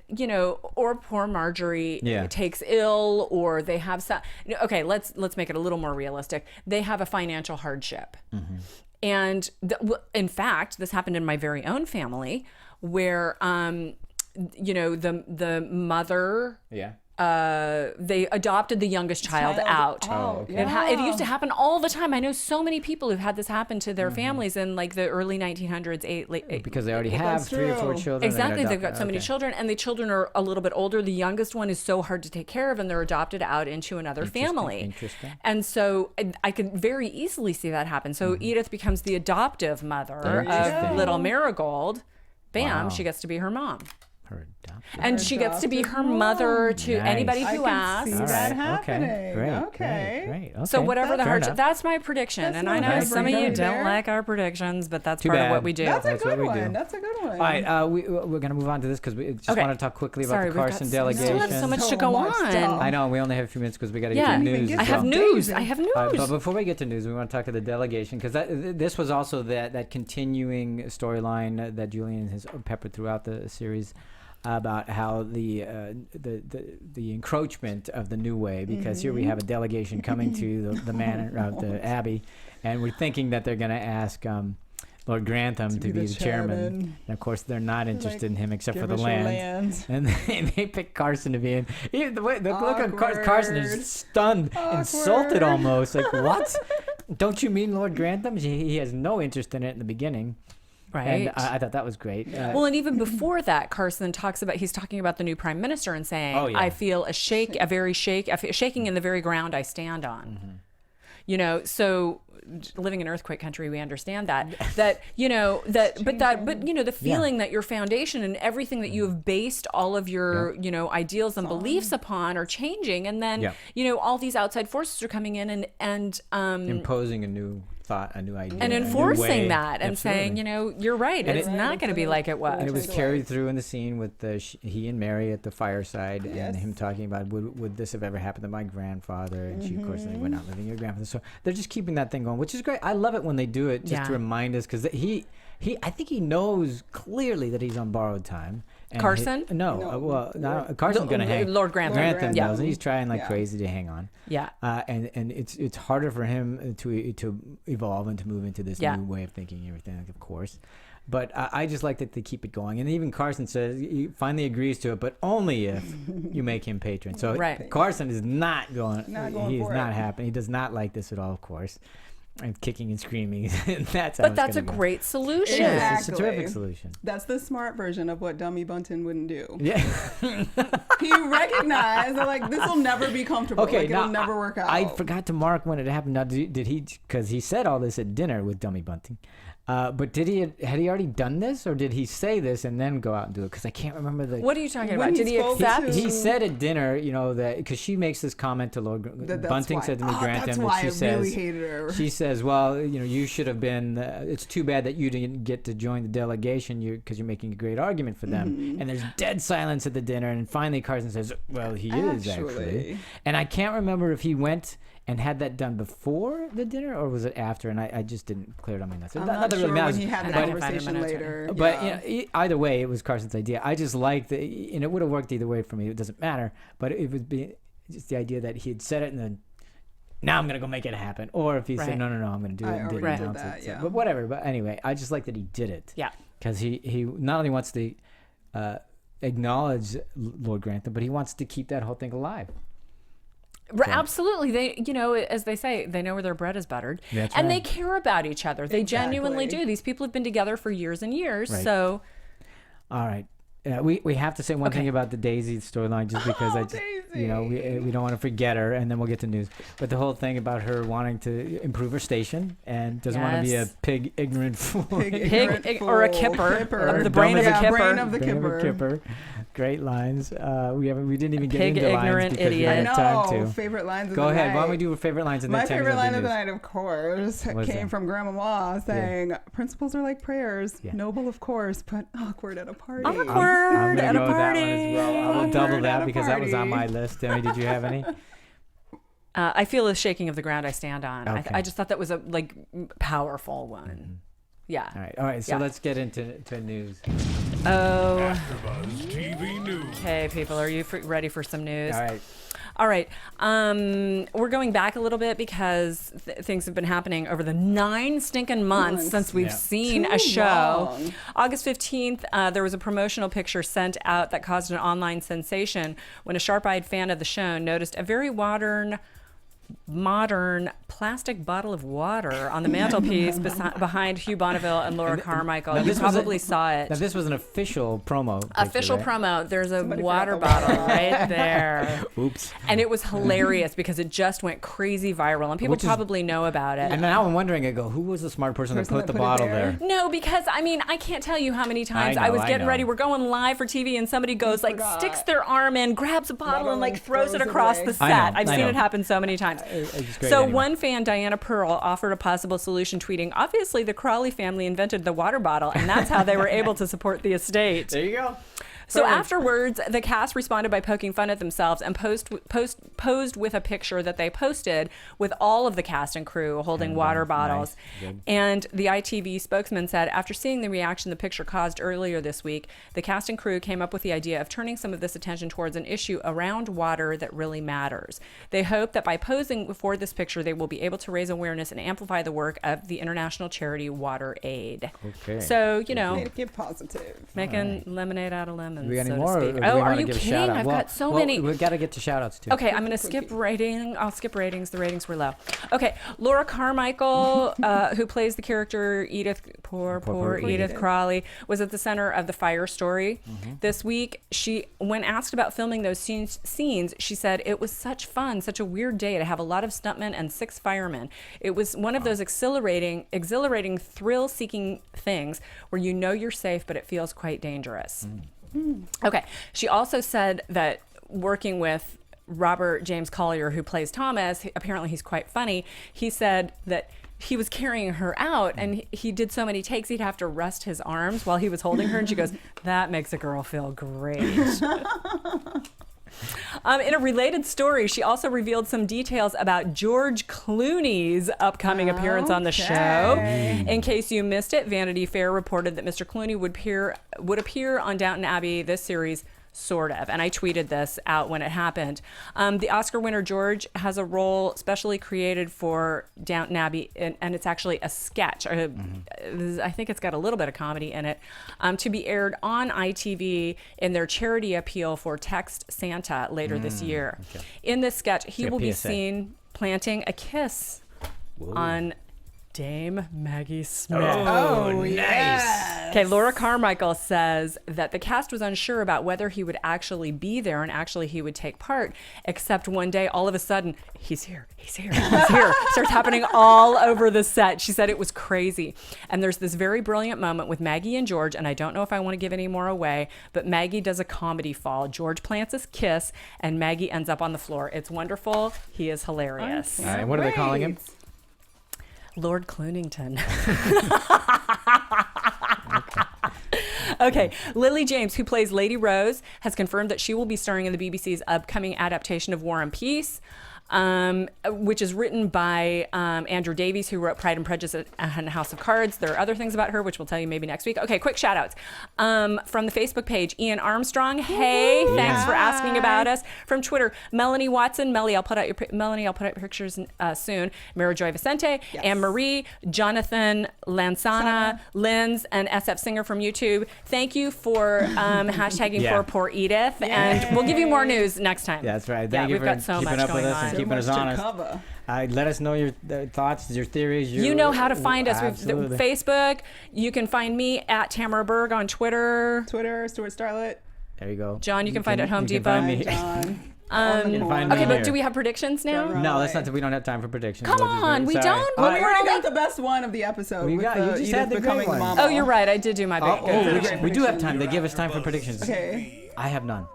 [SPEAKER 3] or poor Marjorie takes ill, or they have some. Okay, let's make it a little more realistic. They have a financial hardship. Mm-hmm. And in fact, this happened in my very own family where, the mother.
[SPEAKER 2] Yeah.
[SPEAKER 3] They adopted the youngest child out.
[SPEAKER 2] okay.
[SPEAKER 3] It used to happen all the time. I know so many people who've had this happen to their families in like the early 1900s,
[SPEAKER 2] Because they already have 3 or 4 children.
[SPEAKER 3] Exactly, they've got so many children, and the children are a little bit older. The youngest one is so hard to take care of, and they're adopted out into another family.
[SPEAKER 2] Interesting.
[SPEAKER 3] And so I could very easily see that happen. So Edith becomes the adoptive mother of little Marigold. Bam,
[SPEAKER 2] Wow.
[SPEAKER 3] she gets to be her mom.
[SPEAKER 2] Her adopted.
[SPEAKER 3] And she gets to be her mother to
[SPEAKER 2] Nice.
[SPEAKER 3] anybody
[SPEAKER 4] I
[SPEAKER 3] who
[SPEAKER 4] can
[SPEAKER 3] asks.
[SPEAKER 4] see
[SPEAKER 2] All
[SPEAKER 4] that
[SPEAKER 2] right.
[SPEAKER 4] happening.
[SPEAKER 2] Okay. Great.
[SPEAKER 4] Okay.
[SPEAKER 2] Great.
[SPEAKER 3] So
[SPEAKER 2] Okay.
[SPEAKER 3] whatever the
[SPEAKER 2] Fair
[SPEAKER 3] hardship,
[SPEAKER 2] enough.
[SPEAKER 3] that's my prediction.
[SPEAKER 4] That's
[SPEAKER 3] And I
[SPEAKER 4] not
[SPEAKER 3] know
[SPEAKER 4] bad.
[SPEAKER 3] some of you
[SPEAKER 4] Right
[SPEAKER 3] don't
[SPEAKER 4] there.
[SPEAKER 3] like our predictions, but that's
[SPEAKER 2] Too
[SPEAKER 3] part
[SPEAKER 2] bad.
[SPEAKER 3] of what we do.
[SPEAKER 4] That's a
[SPEAKER 2] That's what
[SPEAKER 4] good
[SPEAKER 2] we do.
[SPEAKER 4] one. That's a good one.
[SPEAKER 2] All right, we're going to move on to this because we just
[SPEAKER 3] Okay.
[SPEAKER 2] want to talk quickly about
[SPEAKER 3] Sorry,
[SPEAKER 2] the
[SPEAKER 3] we've got
[SPEAKER 2] Carson
[SPEAKER 3] we
[SPEAKER 2] delegation.
[SPEAKER 3] still have so much to go
[SPEAKER 4] So much
[SPEAKER 3] on.
[SPEAKER 4] stuff.
[SPEAKER 2] I know we only have a few minutes because we got to
[SPEAKER 3] Yeah,
[SPEAKER 2] get to
[SPEAKER 4] even
[SPEAKER 2] news.
[SPEAKER 4] get
[SPEAKER 2] as
[SPEAKER 3] I have
[SPEAKER 2] well.
[SPEAKER 3] news.
[SPEAKER 4] Daisy.
[SPEAKER 3] I have
[SPEAKER 2] But
[SPEAKER 3] news.
[SPEAKER 2] before we get to news, we want to talk to the delegation because this was also that continuing storyline that Julian has peppered throughout the series about how the encroachment of the new way, because here we have a delegation coming to the manor of the abbey, and we're thinking that they're going to ask Lord Grantham to be the chairman. And of course, they're not interested in him except for the land. And they pick Carson to be in. The look of Carson is stunned, insulted almost. Like, what? Don't you mean Lord Grantham? He has no interest in it in the beginning.
[SPEAKER 3] Right.
[SPEAKER 2] And I thought that was great.
[SPEAKER 3] Well, and even before that, Carson he's talking about the new prime minister and saying, I feel a shaking in the very ground I stand on. So living in earthquake country, we understand that the feeling that your foundation and everything that you have based all of your, ideals and beliefs upon are changing. And then, all these outside forces are coming in and
[SPEAKER 2] imposing a new thought, a new idea,
[SPEAKER 3] and
[SPEAKER 2] a new
[SPEAKER 3] enforcing
[SPEAKER 2] way.
[SPEAKER 3] that and
[SPEAKER 2] Absolutely.
[SPEAKER 3] saying, you're right. It's not going to be like it was.
[SPEAKER 2] And it was carried through in the scene with he and Mary at the fireside, and him talking about would this have ever happened to my grandfather? And she, of course, said, we're not living your grandfather. So they're just keeping that thing going, which is great. I love it when they do it just to remind us, because I think he knows clearly that he's on borrowed time, And
[SPEAKER 3] Carson?
[SPEAKER 2] Carson's going to hang.
[SPEAKER 3] Lord Grantham.
[SPEAKER 2] Grantham
[SPEAKER 3] Yeah.
[SPEAKER 2] does, and he's trying like crazy to hang on.
[SPEAKER 3] Yeah.
[SPEAKER 2] And it's harder for him to evolve and to move into this
[SPEAKER 3] Yeah.
[SPEAKER 2] new way of thinking and everything, like, of course. But I just like that they keep it going. And even Carson says he finally agrees to it, but only if you make him patron. So
[SPEAKER 3] Right.
[SPEAKER 2] Carson is not going. He is
[SPEAKER 4] for
[SPEAKER 2] not
[SPEAKER 4] it.
[SPEAKER 2] happy. He does not like this at all, of course. And kicking and screaming. That's how
[SPEAKER 3] But
[SPEAKER 2] it's
[SPEAKER 3] that's a
[SPEAKER 2] gonna go.
[SPEAKER 3] great solution.
[SPEAKER 2] Yes, it's a
[SPEAKER 4] Exactly.
[SPEAKER 2] terrific solution.
[SPEAKER 4] That's the smart version of what Dummy Bunton wouldn't do.
[SPEAKER 2] Yeah.
[SPEAKER 4] He recognized that, like, this will never be comfortable.
[SPEAKER 2] Okay,
[SPEAKER 4] like,
[SPEAKER 2] now
[SPEAKER 4] it'll never work out.
[SPEAKER 2] I forgot to mark when it happened. Now, did he? Because he said all this at dinner with Dummy Bunting. But had he already done this, or did he say this and then go out and do it? Because I can't remember the.
[SPEAKER 3] What are you talking
[SPEAKER 4] When
[SPEAKER 3] about?
[SPEAKER 4] he
[SPEAKER 3] Did he
[SPEAKER 4] spoke
[SPEAKER 3] accept?
[SPEAKER 4] to-
[SPEAKER 2] He said at dinner, that because she makes this comment to Lord
[SPEAKER 4] That's
[SPEAKER 2] Bunting
[SPEAKER 4] why.
[SPEAKER 2] said to me, Grantham,
[SPEAKER 4] that's
[SPEAKER 2] that
[SPEAKER 4] why
[SPEAKER 2] she
[SPEAKER 4] I
[SPEAKER 2] says,
[SPEAKER 4] really hated her.
[SPEAKER 2] she says, well, you should have been. It's too bad that you didn't get to join the delegation, because you're making a great argument for them.
[SPEAKER 4] Mm-hmm.
[SPEAKER 2] And there's dead silence at the dinner, and finally Carson says, well, he is actually.
[SPEAKER 4] Actually.
[SPEAKER 2] And I can't remember if he went and had that done before the dinner or was it after, and I just didn't clear it on my notes.
[SPEAKER 4] I'm
[SPEAKER 2] Not
[SPEAKER 4] not
[SPEAKER 2] that it
[SPEAKER 4] sure
[SPEAKER 2] really matters,
[SPEAKER 4] when he had the
[SPEAKER 3] but-
[SPEAKER 4] conversation later.
[SPEAKER 2] but
[SPEAKER 4] Yeah.
[SPEAKER 2] either way, it was Carson's idea. I just liked it, and it would have worked either way for me. It doesn't matter, but it would be just the idea that he had said it and then now I'm gonna go make it happen, or if he
[SPEAKER 3] Right.
[SPEAKER 2] said no, I'm gonna do it
[SPEAKER 4] I
[SPEAKER 2] and didn't
[SPEAKER 4] already did
[SPEAKER 2] announce
[SPEAKER 4] that,
[SPEAKER 2] it. So-
[SPEAKER 4] yeah.
[SPEAKER 2] but whatever. But anyway, I just like that he did it.
[SPEAKER 3] Yeah.
[SPEAKER 2] Because he not only wants to acknowledge Lord Grantham, but he wants to keep that whole thing alive.
[SPEAKER 3] Absolutely. They, as they say, they know where their bread is buttered.
[SPEAKER 2] That's
[SPEAKER 3] and
[SPEAKER 2] right.
[SPEAKER 3] they care about each other. They genuinely
[SPEAKER 4] Exactly.
[SPEAKER 3] do. These people have been together for years and years.
[SPEAKER 2] Right.
[SPEAKER 3] So
[SPEAKER 2] All right. We have to say one thing about the Daisy storyline, just because we don't want to forget her, and then we'll get to news. But the whole thing about her wanting to improve her station and doesn't want to be a
[SPEAKER 3] Yes.
[SPEAKER 2] pig ignorant fool.
[SPEAKER 3] Pig or a kipper. Of the brain of a
[SPEAKER 2] Dumb as
[SPEAKER 3] kipper.
[SPEAKER 4] brain of the
[SPEAKER 2] Brain of a
[SPEAKER 4] kipper.
[SPEAKER 2] kipper. Great lines. We didn't even get
[SPEAKER 3] Pig
[SPEAKER 2] into lines
[SPEAKER 3] ignorant
[SPEAKER 2] because we
[SPEAKER 3] idiot.
[SPEAKER 2] didn't
[SPEAKER 4] I
[SPEAKER 2] have time
[SPEAKER 4] know.
[SPEAKER 2] to.
[SPEAKER 4] Favorite lines of
[SPEAKER 2] Go
[SPEAKER 4] the
[SPEAKER 2] ahead.
[SPEAKER 4] night.
[SPEAKER 2] Why don't we do our favorite lines and
[SPEAKER 4] My
[SPEAKER 2] then tell us
[SPEAKER 4] favorite
[SPEAKER 2] about
[SPEAKER 4] line of the
[SPEAKER 2] news?
[SPEAKER 4] night, of course,
[SPEAKER 2] What's
[SPEAKER 4] came
[SPEAKER 2] that?
[SPEAKER 4] from Grandma saying, "Principles are like prayers,
[SPEAKER 2] Yeah.
[SPEAKER 4] noble of course, but awkward at a party."
[SPEAKER 3] Awkward
[SPEAKER 2] I'm
[SPEAKER 3] at
[SPEAKER 2] gonna
[SPEAKER 3] a
[SPEAKER 2] go with that one
[SPEAKER 3] party.
[SPEAKER 2] as well. I will
[SPEAKER 4] Awkward
[SPEAKER 2] double
[SPEAKER 4] at
[SPEAKER 2] that
[SPEAKER 4] a
[SPEAKER 2] because that was on
[SPEAKER 4] party.
[SPEAKER 2] my list. Demi, did you have any?
[SPEAKER 3] I feel the shaking of the ground I stand on.
[SPEAKER 2] Okay.
[SPEAKER 3] I just thought that was a powerful one. Yeah.
[SPEAKER 2] All right. So
[SPEAKER 3] Yeah.
[SPEAKER 2] let's get into news.
[SPEAKER 3] Oh.
[SPEAKER 1] AfterBuzz TV News.
[SPEAKER 3] Okay, people, are you ready for some news?
[SPEAKER 2] All right.
[SPEAKER 3] All right. We're going back a little bit because things have been happening over the 9 stinking months since we've
[SPEAKER 2] Yeah.
[SPEAKER 3] seen
[SPEAKER 4] Too
[SPEAKER 3] a show.
[SPEAKER 4] long.
[SPEAKER 3] August 15th, there was a promotional picture sent out that caused an online sensation when a sharp-eyed fan of the show noticed a very modern plastic bottle of water on the mantelpiece behind Hugh Bonneville and Laura Carmichael.
[SPEAKER 2] now
[SPEAKER 3] You
[SPEAKER 2] this was
[SPEAKER 3] probably saw it.
[SPEAKER 2] Now this was an official promo. picture,
[SPEAKER 3] Official
[SPEAKER 2] right?
[SPEAKER 3] promo. There's a
[SPEAKER 4] Somebody
[SPEAKER 3] water
[SPEAKER 4] forgot the
[SPEAKER 3] bottle right there.
[SPEAKER 2] Oops.
[SPEAKER 3] And it was hilarious because it just went crazy viral and people
[SPEAKER 2] Which is-
[SPEAKER 3] probably know about it.
[SPEAKER 2] And now I'm wondering, who was the smart person that put the
[SPEAKER 4] it
[SPEAKER 2] bottle
[SPEAKER 4] there?
[SPEAKER 2] there?
[SPEAKER 3] No, because I can't tell you how many times
[SPEAKER 2] I
[SPEAKER 3] I was
[SPEAKER 2] know, I
[SPEAKER 3] getting
[SPEAKER 2] know.
[SPEAKER 3] ready. We're going live for TV and somebody goes
[SPEAKER 4] forgot.
[SPEAKER 3] sticks their arm in, grabs a bottle and
[SPEAKER 4] and
[SPEAKER 3] throws it
[SPEAKER 4] throws it
[SPEAKER 3] across
[SPEAKER 4] away.
[SPEAKER 3] the set.
[SPEAKER 2] I know,
[SPEAKER 3] I've
[SPEAKER 2] I
[SPEAKER 3] seen
[SPEAKER 2] know.
[SPEAKER 3] it happen so many times.
[SPEAKER 2] It's great
[SPEAKER 3] So
[SPEAKER 2] anyway.
[SPEAKER 3] one fan, Diana Pearl, offered a possible solution, tweeting, "Obviously, the Crawley family invented the water bottle, and that's how they were able to support the estate."
[SPEAKER 2] There you go.
[SPEAKER 3] So afterwards, the cast responded by poking fun at themselves and posed with a picture that they posted with all of the cast and crew holding water bottles.
[SPEAKER 2] Nice. Good.
[SPEAKER 3] And the ITV spokesman said, after seeing the reaction the picture caused earlier this week, the cast and crew came up with the idea of turning some of this attention towards an issue around water that really matters. They hope that by posing for this picture, they will be able to raise awareness and amplify the work of the international charity Water Aid.
[SPEAKER 2] Okay.
[SPEAKER 3] So,
[SPEAKER 4] Make it positive.
[SPEAKER 3] making lemonade out of lemons.
[SPEAKER 2] We got any
[SPEAKER 3] so
[SPEAKER 2] more?
[SPEAKER 3] to
[SPEAKER 2] or
[SPEAKER 3] speak.
[SPEAKER 2] do
[SPEAKER 3] Oh,
[SPEAKER 2] we
[SPEAKER 3] are
[SPEAKER 2] wanna
[SPEAKER 3] you
[SPEAKER 2] give a
[SPEAKER 3] kidding?
[SPEAKER 2] shout out?
[SPEAKER 3] I've
[SPEAKER 2] Well-
[SPEAKER 3] got so
[SPEAKER 2] well,
[SPEAKER 3] many.
[SPEAKER 2] We've got to get to shout outs too.
[SPEAKER 3] Okay, I'm going to skip rating. I'll skip ratings. The ratings were low. Okay, Laura Carmichael, who plays the character Edith, poor Edith Crawley, was at the center of the fire story this week. When asked about filming those scenes, she said, "It was such fun, such a weird day to have a lot of stuntmen and 6 firemen. It was one of those exhilarating, thrill-seeking things where you know you're safe, but it feels quite dangerous." Okay. She also said that working with Robert James-Collier, who plays Thomas, apparently he's quite funny. He said that he was carrying her out and he did so many takes he'd have to rest his arms while he was holding her. And she goes, "That makes a girl feel great." In a related story, she also revealed some details about George Clooney's upcoming appearance on the show. In case you missed it, Vanity Fair reported that Mr. Clooney would appear on Downton Abbey this series. Sort of. And I tweeted this out when it happened. The Oscar winner George has a role specially created for Downton Abbey, and it's actually a sketch. I think it's got a little bit of comedy in it, to be aired on ITV in their charity appeal for Text Santa later this year. Okay. In this sketch, he will be seen planting a kiss on Dame Maggie Smith.
[SPEAKER 4] Oh, nice.
[SPEAKER 3] Okay, Laura Carmichael says that the cast was unsure about whether he would actually be there and actually he would take part, except one day, all of a sudden, he's here. Starts happening all over the set. She said it was crazy. And there's this very brilliant moment with Maggie and George, and I don't know if I want to give any more away, but Maggie does a comedy fall. George plants his kiss, and Maggie ends up on the floor. It's wonderful. He is hilarious.
[SPEAKER 2] All right, what are they calling him?
[SPEAKER 3] Lord Cloonington. Okay, Lily James, who plays Lady Rose, has confirmed that she will be starring in the BBC's upcoming adaptation of War and Peace, which is written by Andrew Davies, who wrote Pride and Prejudice and House of Cards. There are other things about her, which we'll tell you maybe next week. Okay, quick shout outs. From the Facebook page, Ian Armstrong. Hey, thanks for asking about us. From Twitter, Melanie Watson. Melanie, I'll put out your pictures soon. Mara Joy Vicente, Anne Marie, Jonathan Lansana, Linz, and SF Singer from YouTube. Thank you for hashtagging for poor Edith, and we'll give you more news next time.
[SPEAKER 2] That's right. Thank you
[SPEAKER 3] we've got so much going on.
[SPEAKER 2] Keeping us honest. Let us know your thoughts, your theories.
[SPEAKER 3] You know how to find us. Facebook. You can find me at Tamera Berg on Twitter.
[SPEAKER 4] Stuart Starlet.
[SPEAKER 2] There you go.
[SPEAKER 3] John, you can find at Home Depot. Okay, but do we have predictions now?
[SPEAKER 2] No, that's not. We don't have time for predictions.
[SPEAKER 3] Come on, we don't.
[SPEAKER 4] Well, we already got the best one of the episode.
[SPEAKER 2] You just had the great one.
[SPEAKER 3] Oh, you're right. I did do my big.
[SPEAKER 2] We do have time. They give us time for predictions.
[SPEAKER 4] Okay.
[SPEAKER 2] I have none.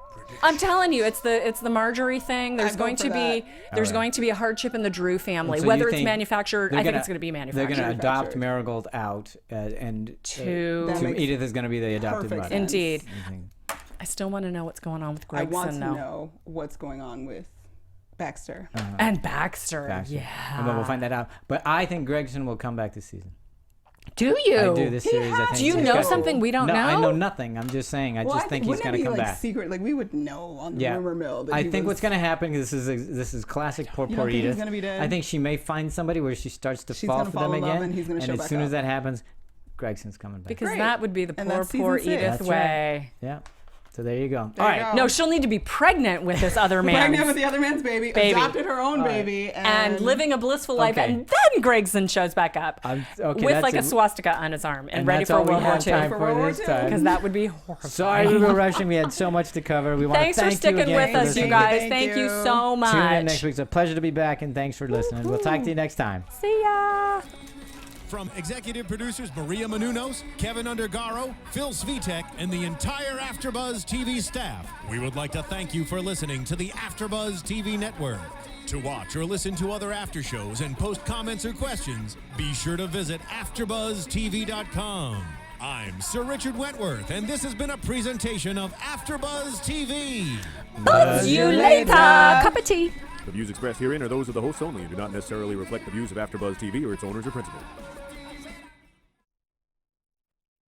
[SPEAKER 3] I'm telling you, it's the Marjorie thing. There's going to be a hardship in the Drew family, whether it's manufactured. I think it's going to be manufactured.
[SPEAKER 2] They're going to adopt Marigold out, and Edith is going to be the adopted mother.
[SPEAKER 3] Indeed. I still want to know what's going on with Gregson.
[SPEAKER 4] I want to know what's going on with Baxter.
[SPEAKER 3] And Baxter. Yeah.
[SPEAKER 2] But we'll find that out. But I think Gregson will come back this season.
[SPEAKER 3] Do you?
[SPEAKER 2] I do this series. I think.
[SPEAKER 3] Do you know something we don't know?
[SPEAKER 2] I know nothing. I'm just saying. I just think he's going to come back.
[SPEAKER 4] Secret, like we would know on the rumor mill. That
[SPEAKER 2] I think what's going to happen. This is classic poor Edith.
[SPEAKER 4] He's gonna be dead?
[SPEAKER 2] I think she may find somebody where she starts to fall for them again, and as soon as that happens, Gregson's coming back.
[SPEAKER 3] Because that would be the poor Edith way.
[SPEAKER 2] Right. Yeah. So there you go.
[SPEAKER 3] All right. No, she'll need to be pregnant with this other man.
[SPEAKER 4] Pregnant with the other man's baby. Adopted her own baby.
[SPEAKER 3] And living a blissful life. And then Gregson shows back up with like a swastika on his arm and ready for World War II. Because that would be horrible.
[SPEAKER 2] Sorry we were rushing. We had so much to cover. We want to thank you again.
[SPEAKER 3] Thanks for sticking with us, you guys. Thank you so much.
[SPEAKER 2] Tune in next week. It's a pleasure to be back, and thanks for listening. We'll talk to you next time.
[SPEAKER 3] See ya.
[SPEAKER 1] From executive producers Maria Menounos, Kevin Undergaro, Phil Svitek, and the entire AfterBuzz TV staff, we would like to thank you for listening to the AfterBuzz TV network. To watch or listen to other after shows and post comments or questions, be sure to visit AfterBuzzTV.com. I'm Sir Richard Wentworth, and this has been a presentation of AfterBuzz TV.
[SPEAKER 3] Buzz you later. Cup of tea.
[SPEAKER 6] The views expressed herein are those of the hosts only and do not necessarily reflect the views of AfterBuzz TV or its owners or principals.